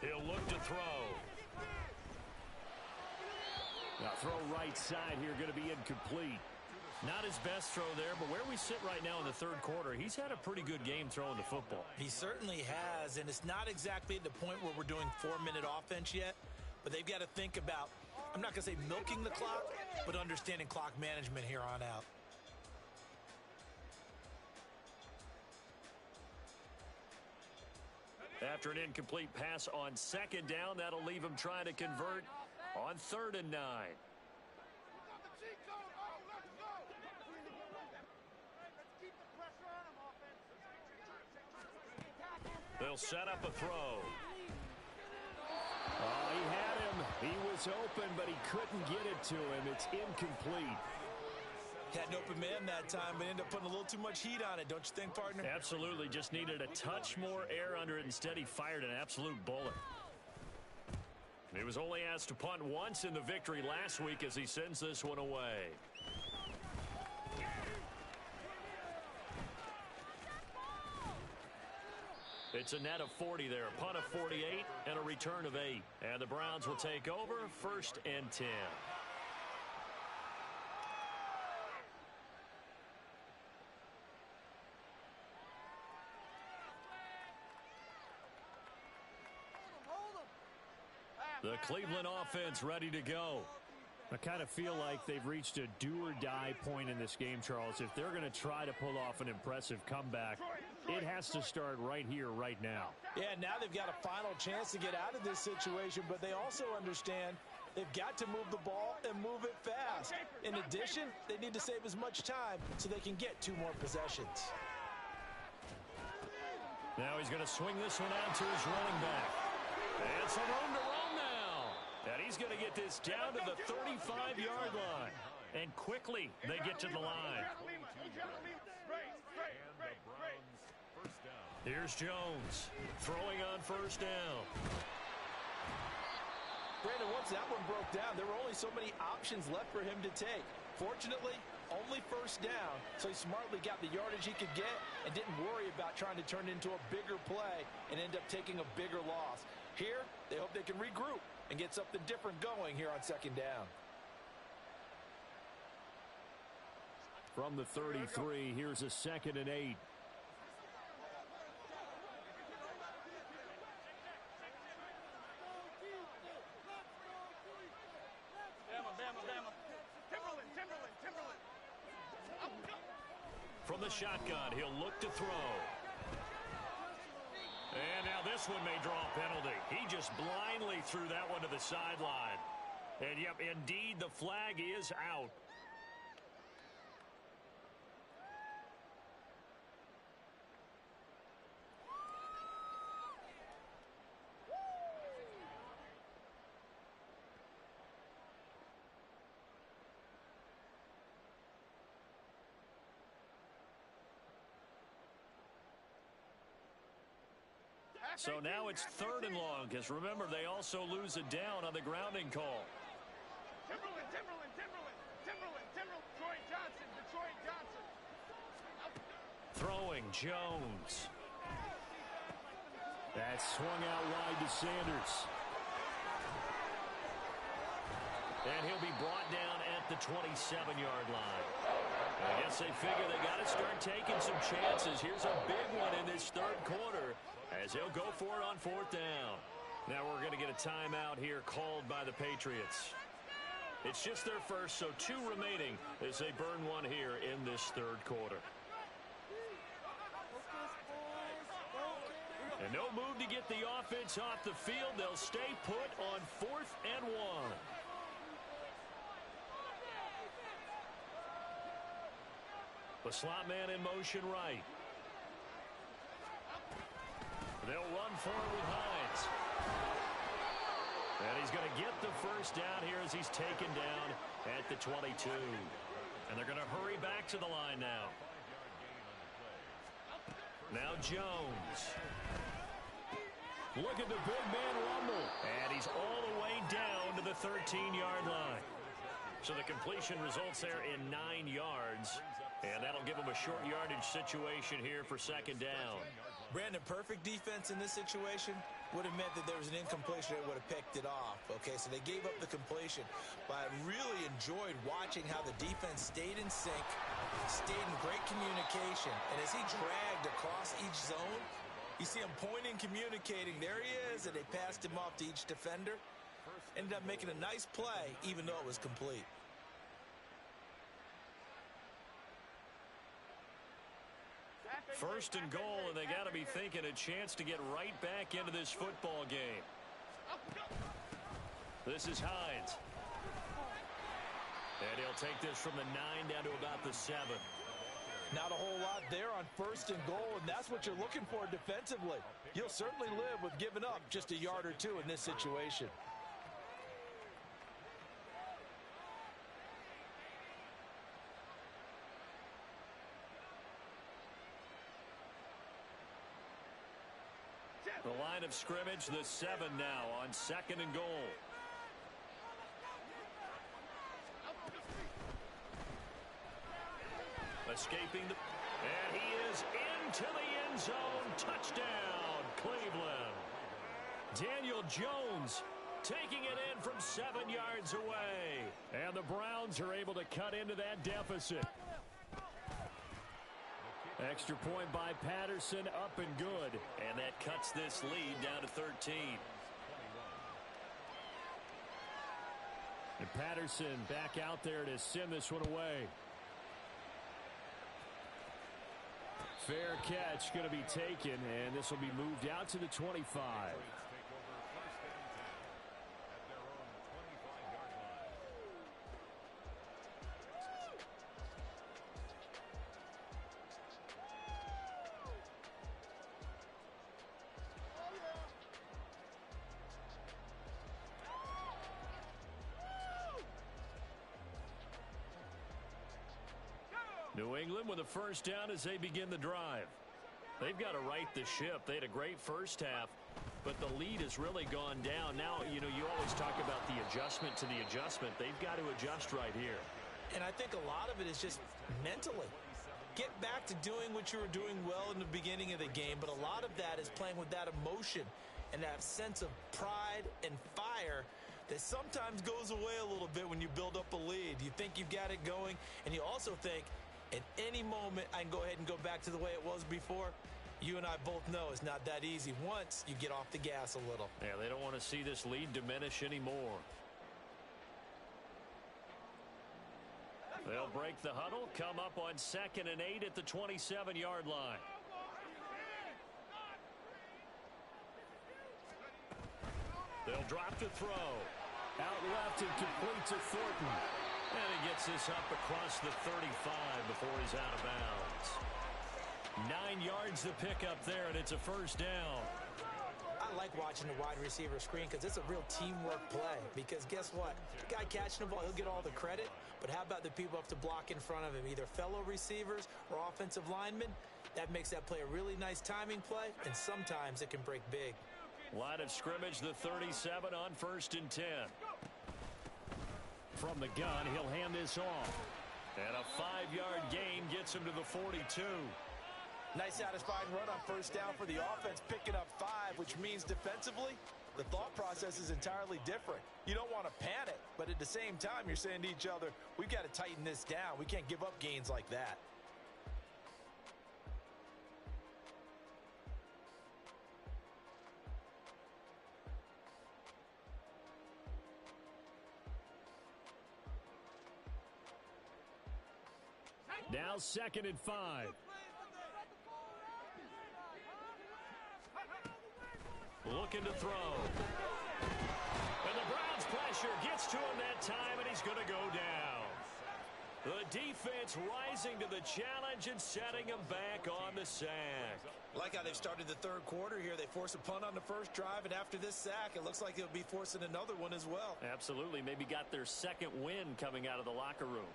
He'll look to throw. Now throw right side here, going to be incomplete. Not his best throw there, but where we sit right now in the third quarter, he's had a pretty good game throwing the football. He certainly has, and it's not exactly at the point where we're doing 4-minute offense yet, but they've got to think about, I'm not going to say milking the clock, but understanding clock management here on out. After an incomplete pass on 2nd down, that'll leave him trying to convert on 3rd and 9. They'll set up a throw. Oh, he had him. He was open, but he couldn't get it to him. It's incomplete. Had an open man that time, but ended up putting a little too much heat on it, don't you think, partner? Absolutely. Just needed a touch more air under it. Instead, he fired an absolute bullet. He was only asked to punt once in the victory last week as he sends this one away. It's a net of 40 there, a punt of 48 and a return of 8. And the Browns will take over 1st and 10. The Cleveland offense ready to go. I kind of feel like they've reached a do-or-die point in this game, Charles. If they're going to try to pull off an impressive comeback, it has to start right here, right now. Yeah, now they've got a final chance to get out of this situation, but they also understand they've got to move the ball and move it fast. In addition, they need to save as much time so they can get 2 more possessions. Now he's going to swing this one out to his running back. And some room to run now. And he's going to get this down to the 35-yard line. And quickly they get to the line. Here's Jones throwing on 1st down. Brandon, once that one broke down, there were only so many options left for him to take. Fortunately, only 1st down, so he smartly got the yardage he could get and didn't worry about trying to turn it into a bigger play and end up taking a bigger loss. Here, they hope they can regroup and get something different going here on 2nd down. From the 33, here's a 2nd and 8. From the shotgun, he'll look to throw. And now this one may draw a penalty. He just blindly threw that one to the sideline. And, yep, indeed, the flag is out. So now it's 3rd and long, because remember, they also lose a down on the grounding call. Timberland, Detroit Johnson. Throwing Jones. That's swung out wide to Sanders. And he'll be brought down at the 27-yard line. I guess they figure they got to start taking some chances. Here's a big one in this 3rd quarter as he'll go for it on 4th down. Now we're going to get a timeout here called by the Patriots. It's just their first, so 2 remaining as they burn one here in this 3rd quarter. And no move to get the offense off the field. They'll stay put on 4th and 1. The slot man in motion right. They'll run forward with Hines. And he's going to get the first down here as he's taken down at the 22. And they're going to hurry back to the line now. Now Jones. Look at the big man rumble. And he's all the way down to the 13-yard line. So the completion results there in 9 yards. And that'll give him a short yardage situation here for 2nd down. Brandon, perfect defense in this situation would have meant that there was an incompletion that would have picked it off. Okay, so they gave up the completion. But I really enjoyed watching how the defense stayed in sync, stayed in great communication. And as he dragged across each zone, you see him pointing, communicating. There he is, and they passed him off to each defender. Ended up making a nice play, even though it was complete. First and goal, and they got to be thinking a chance to get right back into this football game. This is Hines. And he'll take this from the 9 down to about the 7. Not a whole lot there on 1st and goal, and that's what you're looking for defensively. You'll certainly live with giving up just a yard or 2 in this situation. The line of scrimmage, the 7 now on 2nd and goal. Escaping the... And he is into the end zone. Touchdown, Cleveland. Daniel Jones taking it in from 7 yards away. And the Browns are able to cut into that deficit. Extra point by Patterson, up and good. And that cuts this lead down to 13. And Patterson back out there to send this one away. Fair catch going to be taken, and this will be moved out to the 25. New England with a first down as they begin the drive. They've got to right the ship. They had a great first half, but the lead has really gone down. Now, you always talk about the adjustment to the adjustment. They've got to adjust right here. And I think a lot of it is just mentally. Get back to doing what you were doing well in the beginning of the game, but a lot of that is playing with that emotion and that sense of pride and fire that sometimes goes away a little bit when you build up a lead. You think you've got it going, and you also think, at any moment, I can go ahead and go back to the way it was before. You and I both know it's not that easy once you get off the gas a little. Yeah, they don't want to see this lead diminish anymore. They'll break the huddle, come up on 2nd and 8 at the 27-yard line. They'll drop to throw. Out left and complete to Thornton. And he gets this up across the 35 before he's out of bounds. 9 yards to pick up there, and it's a first down. I like watching the wide receiver screen because it's a real teamwork play. Because guess what? The guy catching the ball, he'll get all the credit. But how about the people up to block in front of him, either fellow receivers or offensive linemen? That makes that play a really nice timing play, and sometimes it can break big. Line of scrimmage, the 37 on 1st and 10. From the gun, he'll hand this off. And a 5-yard gain gets him to the 42. Nice satisfying run on 1st down for the offense, picking up 5, which means defensively, the thought process is entirely different. You don't want to panic, but at the same time, you're saying to each other, we've got to tighten this down. We can't give up gains like that. Now 2nd and 5. Looking to throw. And the Browns pressure gets to him that time, and he's going to go down. The defense rising to the challenge and setting him back on the sack. Like how they've started the 3rd quarter here. They force a punt on the 1st drive, and after this sack, it looks like they'll be forcing another one as well. Absolutely. Maybe got their 2nd win coming out of the locker room.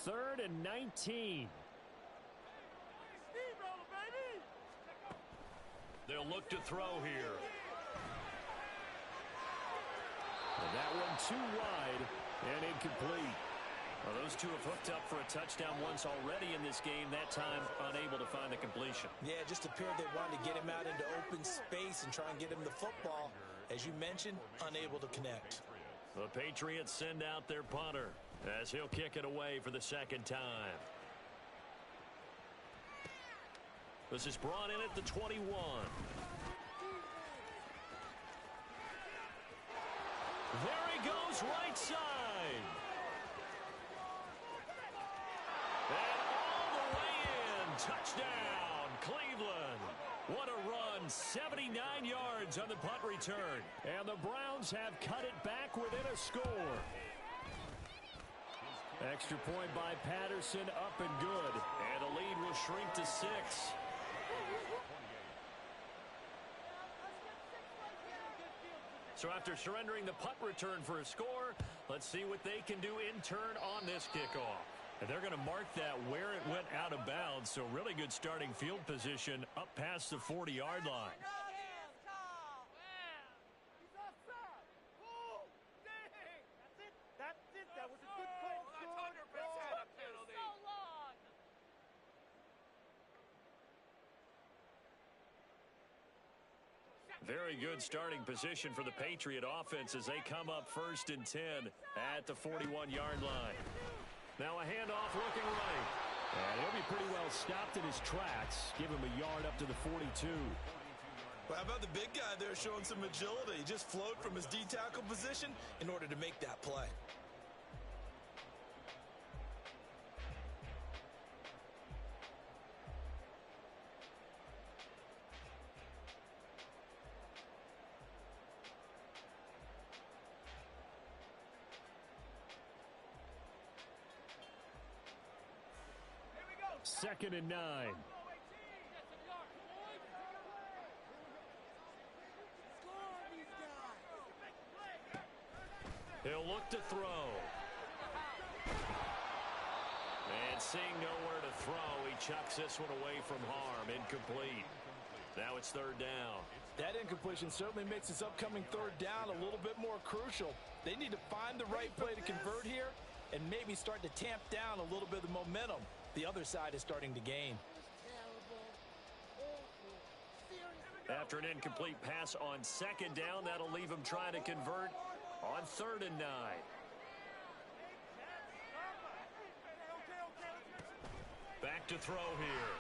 3rd and 19. They'll look to throw here. And that one too wide and incomplete. Well, those two have hooked up for a touchdown once already in this game, that time unable to find the completion. Yeah, it just appeared they wanted to get him out into open space and try and get him the football. As you mentioned, unable to connect. The Patriots send out their punter as he'll kick it away for the 2nd time. This is brought in at the 21. There he goes, right side. And all the way in. Touchdown, Cleveland. What a run. 79 yards on the punt return. And the Browns have cut it back within a score. Extra point by Patterson, up and good. And the lead will shrink to 6. So after surrendering the punt return for a score, let's see what they can do in turn on this kickoff. And they're going to mark that where it went out of bounds. So really good starting field position up past the 40-yard line. That was a good call. That's 100% a penalty. So long. Very good starting position for the Patriot offense as they come up 1st and 10 at the 41-yard line. Now a handoff looking right. And he'll be pretty well stopped in his tracks. Give him a yard up to the 42. Well, how about the big guy there showing some agility? He just flowed from his D-tackle position in order to make that play. Second and 9. He'll look to throw. And seeing nowhere to throw, he chucks this one away from harm. Incomplete. Now it's 3rd down. That incompletion certainly makes this upcoming 3rd down a little bit more crucial. They need to find the right play to convert here and maybe start to tamp down a little bit of the momentum. The other side is starting to gain. After an incomplete pass on 2nd down, that'll leave him trying to convert on 3rd and 9. Back to throw here.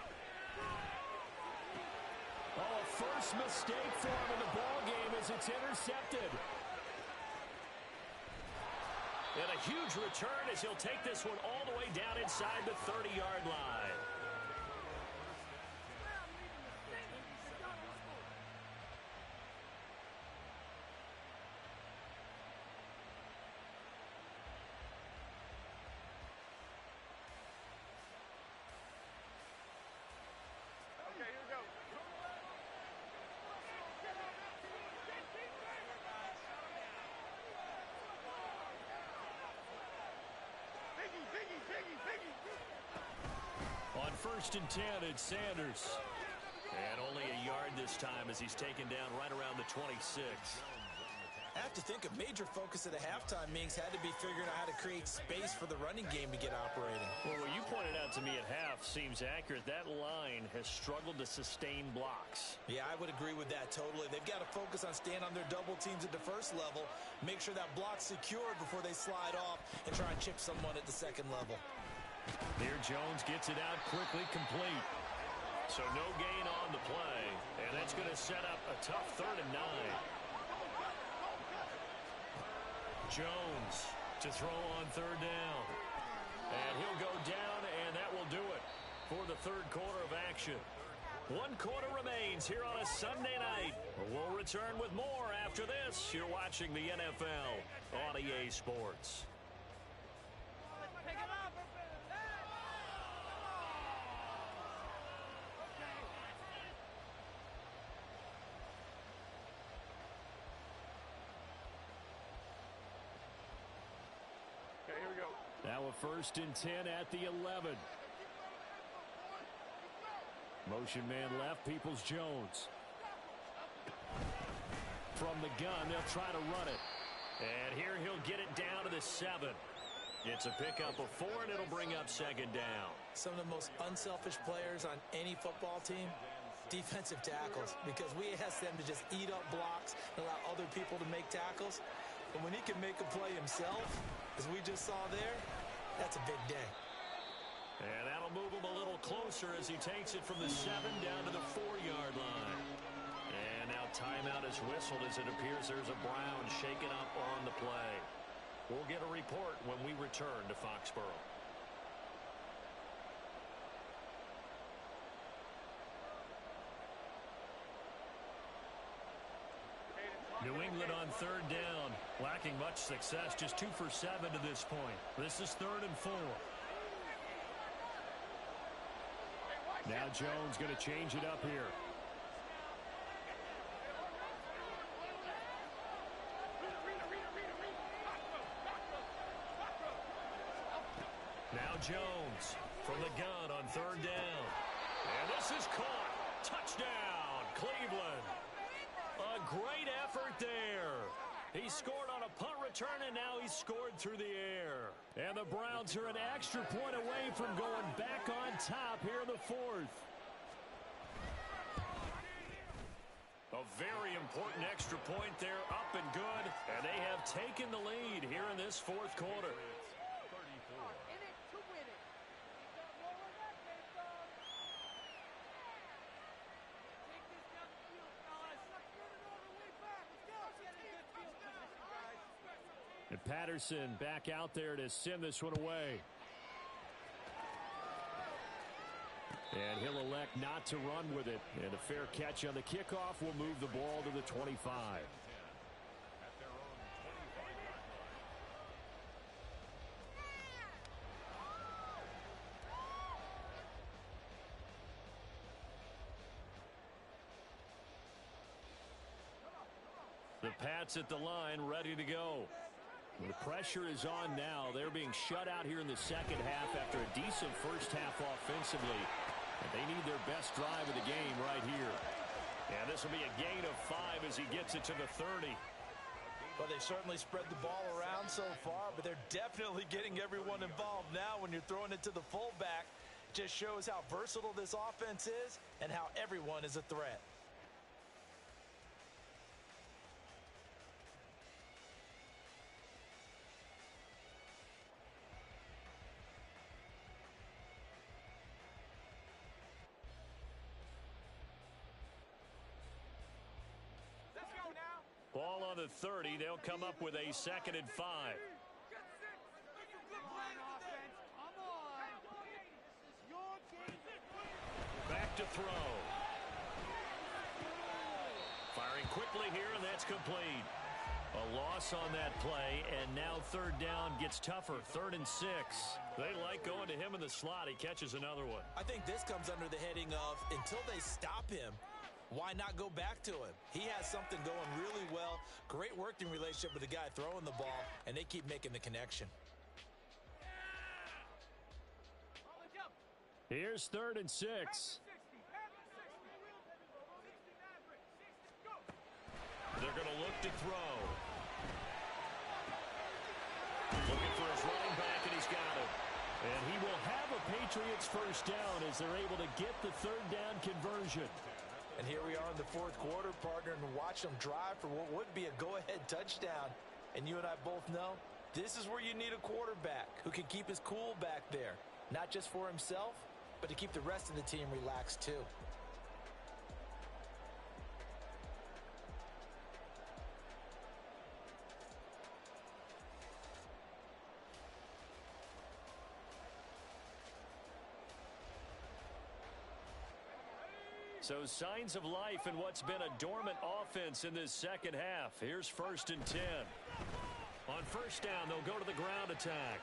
Oh, a first mistake for him in the ball game as it's intercepted. And a huge return as he'll take this one all the way down inside the 30-yard line. Okay, here we go. On first and 10, it's Sanders. And only a yard this time as he's taken down right around the 26. I have to think a major focus at the halftime meetings had to be figuring out how to create space for the running game to get operating. Well, what you pointed out to me at half seems accurate. That line has struggled to sustain blocks. Yeah, I would agree with that totally. They've got to focus on staying on their double teams at the first level, make sure that block's secured before they slide off and try and chip someone at the second level. Here Jones gets it out quickly, complete. So no gain on the play, and that's going to set up a tough 3rd and 9. Jones to throw on 3rd down. And he'll go down, and that will do it for the 3rd quarter of action. 1 quarter remains here on a Sunday night. We'll return with more after this. You're watching the NFL on EA Sports. Pick it up. Okay, here we go. Now a 1st and 10 at the 11. Motion man left, Peoples-Jones. From the gun, they'll try to run it. And here he'll get it down to the 7. It's a pickup of 4, and it'll bring up 2nd down. Some of the most unselfish players on any football team, defensive tackles, because we ask them to just eat up blocks and allow other people to make tackles. But when he can make a play himself, as we just saw there, that's a big day. And that'll move him a little closer as he takes it from the 7 down to the 4-yard line. And now timeout is whistled as it appears there's a Brown shaken up on the play. We'll get a report when we return to Foxborough. New England on 3rd down, lacking much success, just 2 for 7 to this point. This is 3rd and 4. Now Jones going to change it up here. Now Jones from the gun on 3rd down. And this is caught. Touchdown, Cleveland. A great effort there. He scored on a punt return, and now he's scored through the air. And the Browns are an extra point away from going back on top here in the 4th. A very important extra point there, up and good. And they have taken the lead here in this 4th quarter. In it to win it. Roll on that, Jason. Take this down the field, fellas. Let's run it all the way back. Let's go. Get in good field position, guys. And Patterson back out there to send this one away. And he'll elect not to run with it. And a fair catch on the kickoff will move the ball to the 25. The Pats at the line, ready to go. The pressure is on now. They're being shut out here in the 2nd half after a decent first half offensively. And they need their best drive of the game right here. And this will be a gain of 5 as he gets it to the 30. Well, they've certainly spread the ball around so far, but they're definitely getting everyone involved now when you're throwing it to the fullback. Just shows how versatile this offense is and how everyone is a threat. Ball on the 30. They'll come up with a 2nd and 5. Come on, offense. Come on. This is your game. Back to throw. Firing quickly here, and that's complete. A loss on that play, and now 3rd down gets tougher. 3rd and 6. They like going to him in the slot. He catches another one. I think this comes under the heading of until they stop him, why not go back to him? He has something going really well. Great working relationship with the guy throwing the ball, and they keep making the connection. Here's 3rd and 6. They're going to look to throw. Looking for his running back, and he's got it. And he will have a Patriots first down as they're able to get the 3rd down conversion. And here we are in the 4th quarter, partner, and watch them drive for what would be a go-ahead touchdown. And you and I both know this is where you need a quarterback who can keep his cool back there, not just for himself, but to keep the rest of the team relaxed too. So signs of life in what's been a dormant offense in this second half. Here's 1st and 10. On first down, they'll go to the ground attack.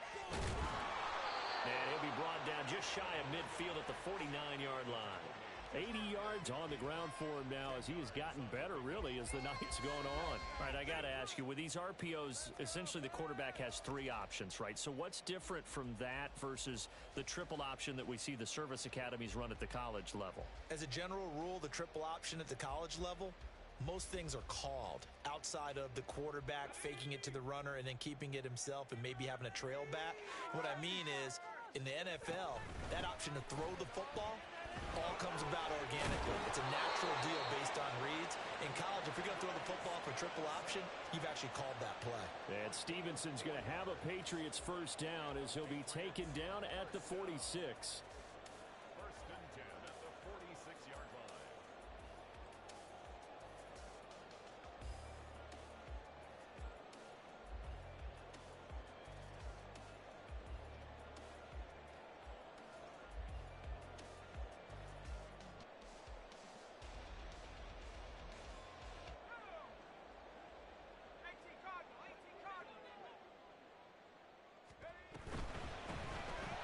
And he'll be brought down just shy of midfield at the 49-yard line. 80 yards on the ground for him now as he has gotten better, really, as the night's going on. All right, I got to ask you, with these RPOs, essentially the quarterback has 3 options, right? So what's different from that versus the triple option that we see the service academies run at the college level? As a general rule, the triple option at the college level, most things are called outside of the quarterback faking it to the runner and then keeping it himself and maybe having a trail back. What I mean is, in the NFL, that option to throw the football all comes about organically. It's a natural deal based on reads. In college, if you're going to throw the football for triple option, you've actually called that play. And Stevenson's going to have a Patriots first down as he'll be taken down at the 46. 1st and 10 at the 46-yard line.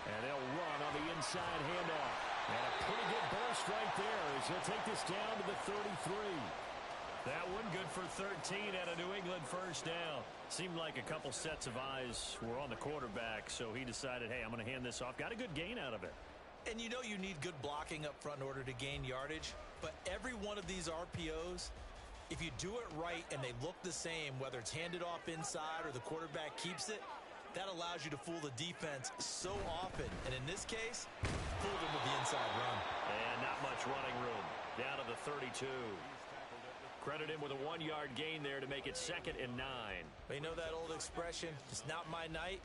And they'll run on the inside handoff. And a pretty good burst right there as he'll take this down to the 33. That one good for 13 at a New England first down. Seemed like a couple sets of eyes were on the quarterback, so he decided, hey, I'm going to hand this off. Got a good gain out of it. And you know you need good blocking up front in order to gain yardage, but every one of these RPOs, if you do it right and they look the same, whether it's handed off inside or the quarterback keeps it, that allows you to fool the defense so often. And in this case, fooled them with the inside run. And not much running room. Down to the 32. Credit him with a 1-yard gain there to make it 2nd and 9. But you know that old expression, it's not my night?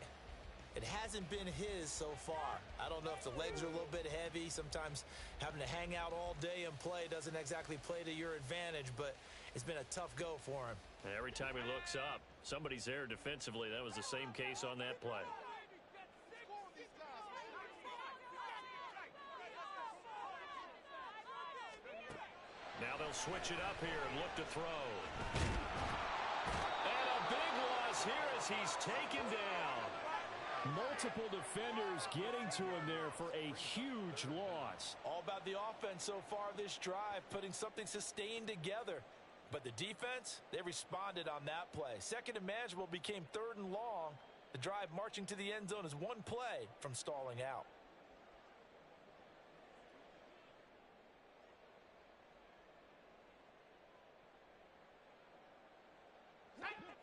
It hasn't been his so far. I don't know if the legs are a little bit heavy. Sometimes having to hang out all day and play doesn't exactly play to your advantage, but it's been a tough go for him. And every time he looks up, somebody's there defensively. That was the same case on that play. Now they'll switch it up here and look to throw. And a big loss here as he's taken down. Multiple defenders getting to him there for a huge loss. All about the offense so far this drive, putting something sustained together. But the defense, they responded on that play. 2nd and manageable became 3rd and long. The drive marching to the end zone is one play from stalling out.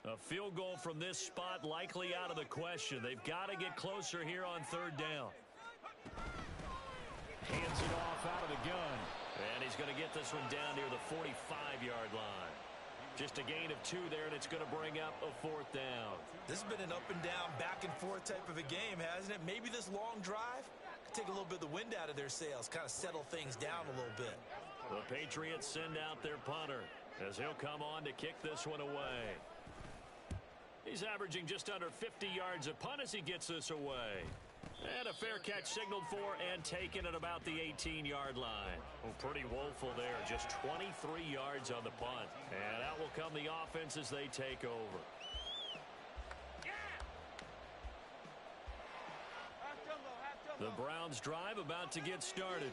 A field goal from this spot likely out of the question. They've got to get closer here on 3rd down. Hands it off out of the gun. And he's going to get this one down near the 45-yard line. Just a gain of 2 there, and it's going to bring up a 4th down. This has been an up and down, back and forth type of a game, hasn't it? Maybe this long drive could take a little bit of the wind out of their sails, kind of settle things down a little bit. The Patriots send out their punter as he'll come on to kick this one away. He's averaging just under 50 yards a punt as he gets this away. And a fair catch signaled for and taken at about the 18-yard line. Oh, pretty woeful there. Just 23 yards on the punt. And out will come the offense as they take over. The Browns drive about to get started.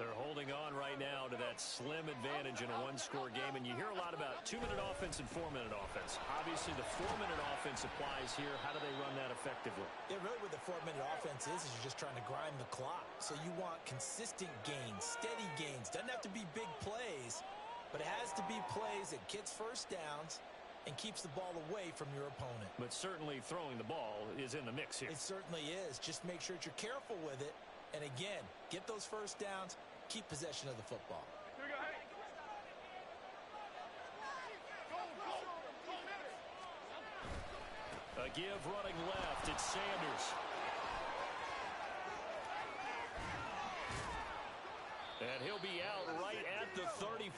They're holding on right now to that slim advantage in a one-score game, and you hear a lot about 2-minute offense and 4-minute offense. Obviously, the 4-minute offense applies here. How do they run that effectively? Yeah, really what the 4-minute offense is you're just trying to grind the clock. So you want consistent gains, steady gains. Doesn't have to be big plays, but it has to be plays that gets first downs and keeps the ball away from your opponent. But certainly throwing the ball is in the mix here. It certainly is. Just make sure that you're careful with it. And again, get those first downs, keep possession of the football. Here we go, hey. A give running left. It's Sanders. And he'll be out right at the 35.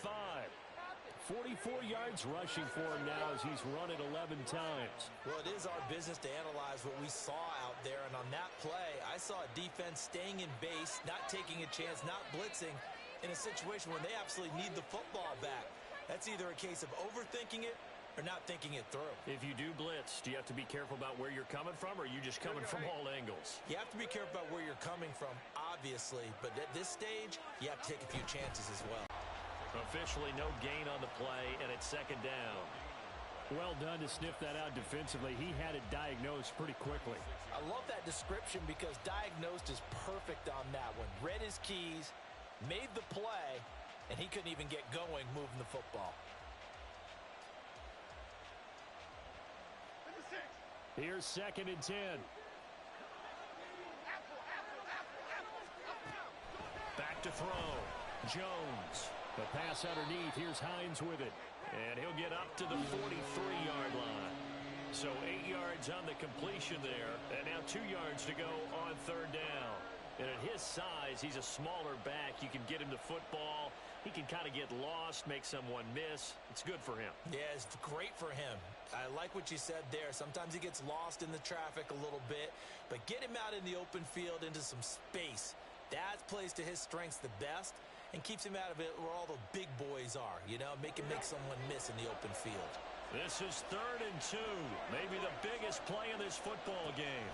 44 yards rushing for him now as he's run it 11 times. Well, it is our business to analyze what we saw out there. And on that play, I saw a defense staying in base, not taking a chance, not blitzing in a situation where they absolutely need the football back. That's either a case of overthinking it or not thinking it through. If you do blitz, do you have to be careful about where you're coming from, or are you just coming from all angles? You have to be careful about where you're coming from, obviously. But at this stage, you have to take a few chances as well. Officially no gain on the play, and it's second down. Well done to sniff that out defensively. He had it diagnosed pretty quickly. I love that description because diagnosed is perfect on that one. Read his keys, made the play, and he couldn't even get going moving the football. Here's 2nd and 10. Back to throw. Jones. The pass underneath. Here's Hines with it. And he'll get up to the 43-yard line. So 8 yards on the completion there. And now 2 yards to go on third down. And at his size, he's a smaller back. You can get him the football. He can kind of get lost, make someone miss. It's good for him. Yeah, it's great for him. I like what you said there. Sometimes he gets lost in the traffic a little bit. But get him out in the open field into some space. That plays to his strengths the best and keeps him out of it where all the big boys are. You know, make someone miss in the open field. This is 3rd and 2. Maybe the biggest play of this football game.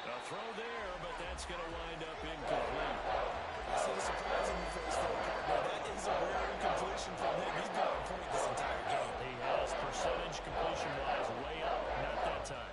A throw there, but that's going to wind up incomplete. I see the surprise in your face there, partner. That is a rare incompletion from him. He's been on point this entire game. He has percentage completion-wise way up. Not that time.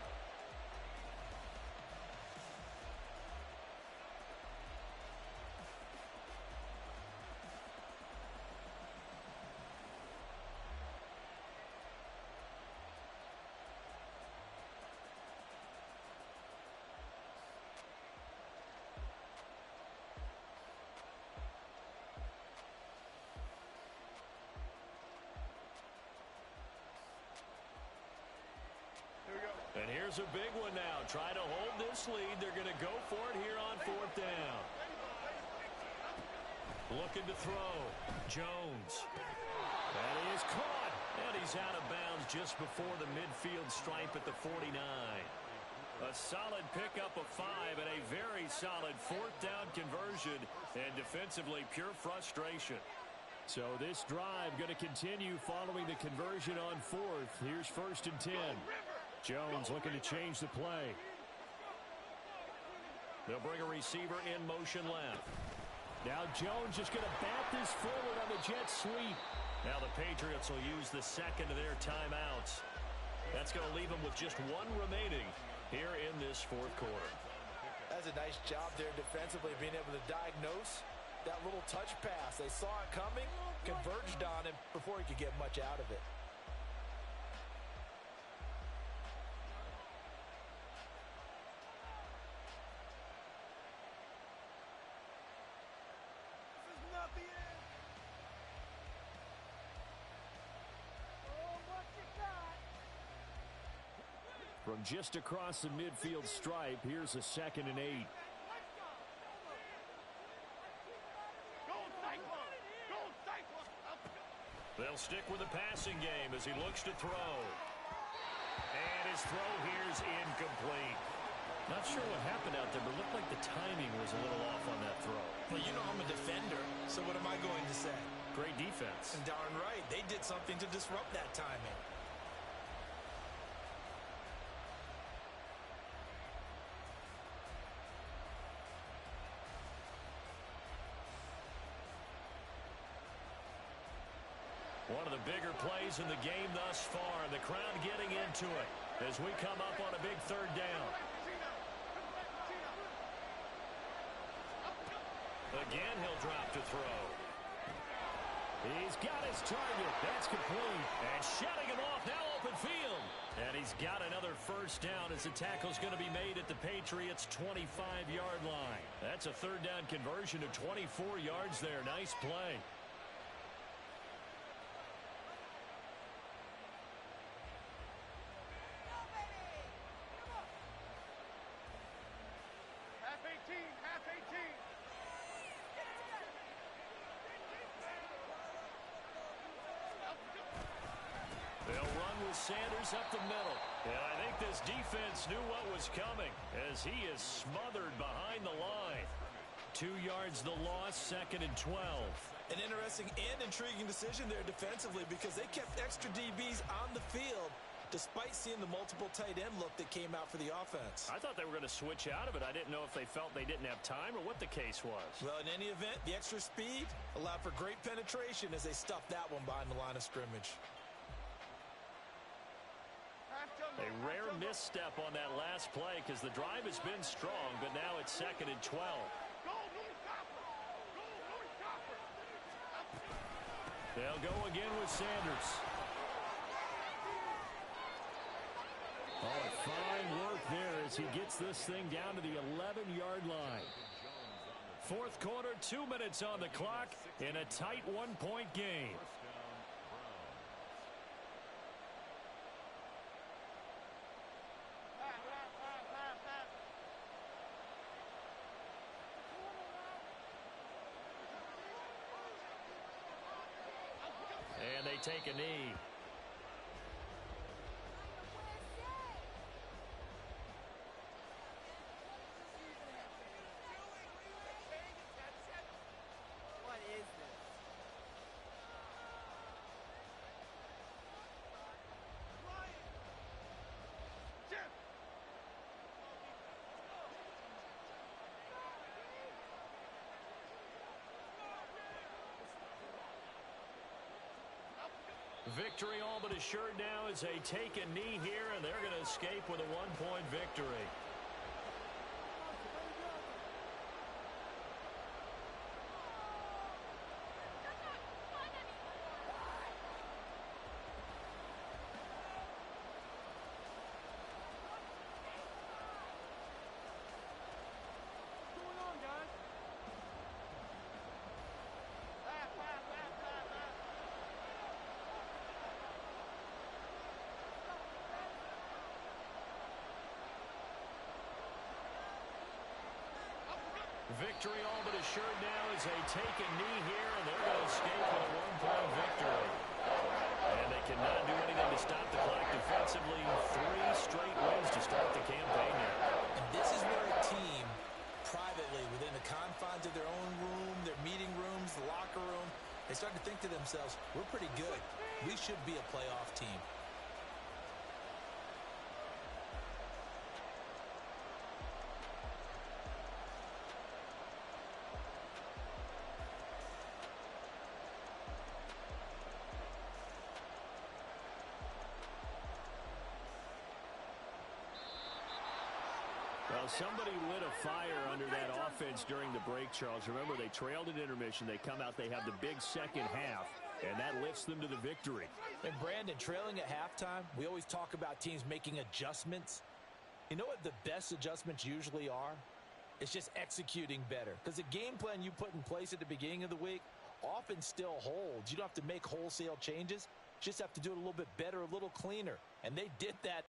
And here's a big one now. Try to hold this lead. They're going to go for it here on 4th down. Looking to throw. Jones. That is caught. And he's out of bounds just before the midfield stripe at the 49. A solid pickup of 5 and a very solid 4th down conversion. And defensively, pure frustration. So this drive going to continue following the conversion on 4th. Here's 1st and 10. Jones looking to change the play. They'll bring a receiver in motion left. Now Jones just going to bat this forward on the jet sweep. Now the Patriots will use the second of their timeouts. That's going to leave them with just 1 remaining here in this 4th quarter. That's a nice job there defensively, being able to diagnose that little touch pass. They saw it coming, converged on him before he could get much out of it. From just across the midfield stripe, here's a 2nd and 8. They'll stick with the passing game as he looks to throw. And his throw here's incomplete. Not sure what happened out there, but looked like the timing was a little off on that throw. Well, you know I'm a defender, so what am I going to say? Great defense. And darn right, they did something to disrupt that timing. the bigger plays in the game thus far, and the crowd getting into it as we come up on a big third down. Again, he'll drop to throw. He's got his target. That's complete. And shutting him off, now open field. And he's got another first down as the tackle's going to be made at the Patriots' 25-yard line. That's a third down conversion to 24 yards there. Nice play. Half 18, half 18. They'll run with Sanders up the middle. And I think this defense knew what was coming as he is smothered behind the line. 2 yards the loss, 2nd and 12. An interesting and intriguing decision there defensively because they kept extra DBs on the field despite seeing the multiple tight end look that came out for the offense. I thought they were going to switch out of it. I didn't know if they felt they didn't have time or what the case was. Well, in any event, the extra speed allowed for great penetration as they stuffed that one behind the line of scrimmage. A rare misstep on that last play because the drive has been strong, but now it's 2nd and 12. They'll go again with Sanders. Oh, fine work there as he gets this thing down to the 11-yard line. Fourth quarter, 2 minutes on the clock in a tight one-point game. And they take a knee. What is this? Victory all but assured now as they take a knee here, and they're going to escape with a one-point victory. What's going on, guys? Victory all but assured now as they take a knee here, and they're going to escape with a one-point victory. And they cannot do anything to stop the clock defensively. 3 straight wins to start the campaign now. And this is where a team, privately, within the confines of their own room, their meeting rooms, the locker room, they start to think to themselves, we're pretty good. We should be a playoff team. Well, somebody lit a fire under that offense during the break, Charles. Remember, they trailed at intermission. They come out, they have the big second half, and that lifts them to the victory. And Brandon, trailing at halftime, we always talk about teams making adjustments. You know what the best adjustments usually are? It's just executing better. Because the game plan you put in place at the beginning of the week often still holds. You don't have to make wholesale changes. Just have to do it a little bit better, a little cleaner. And they did that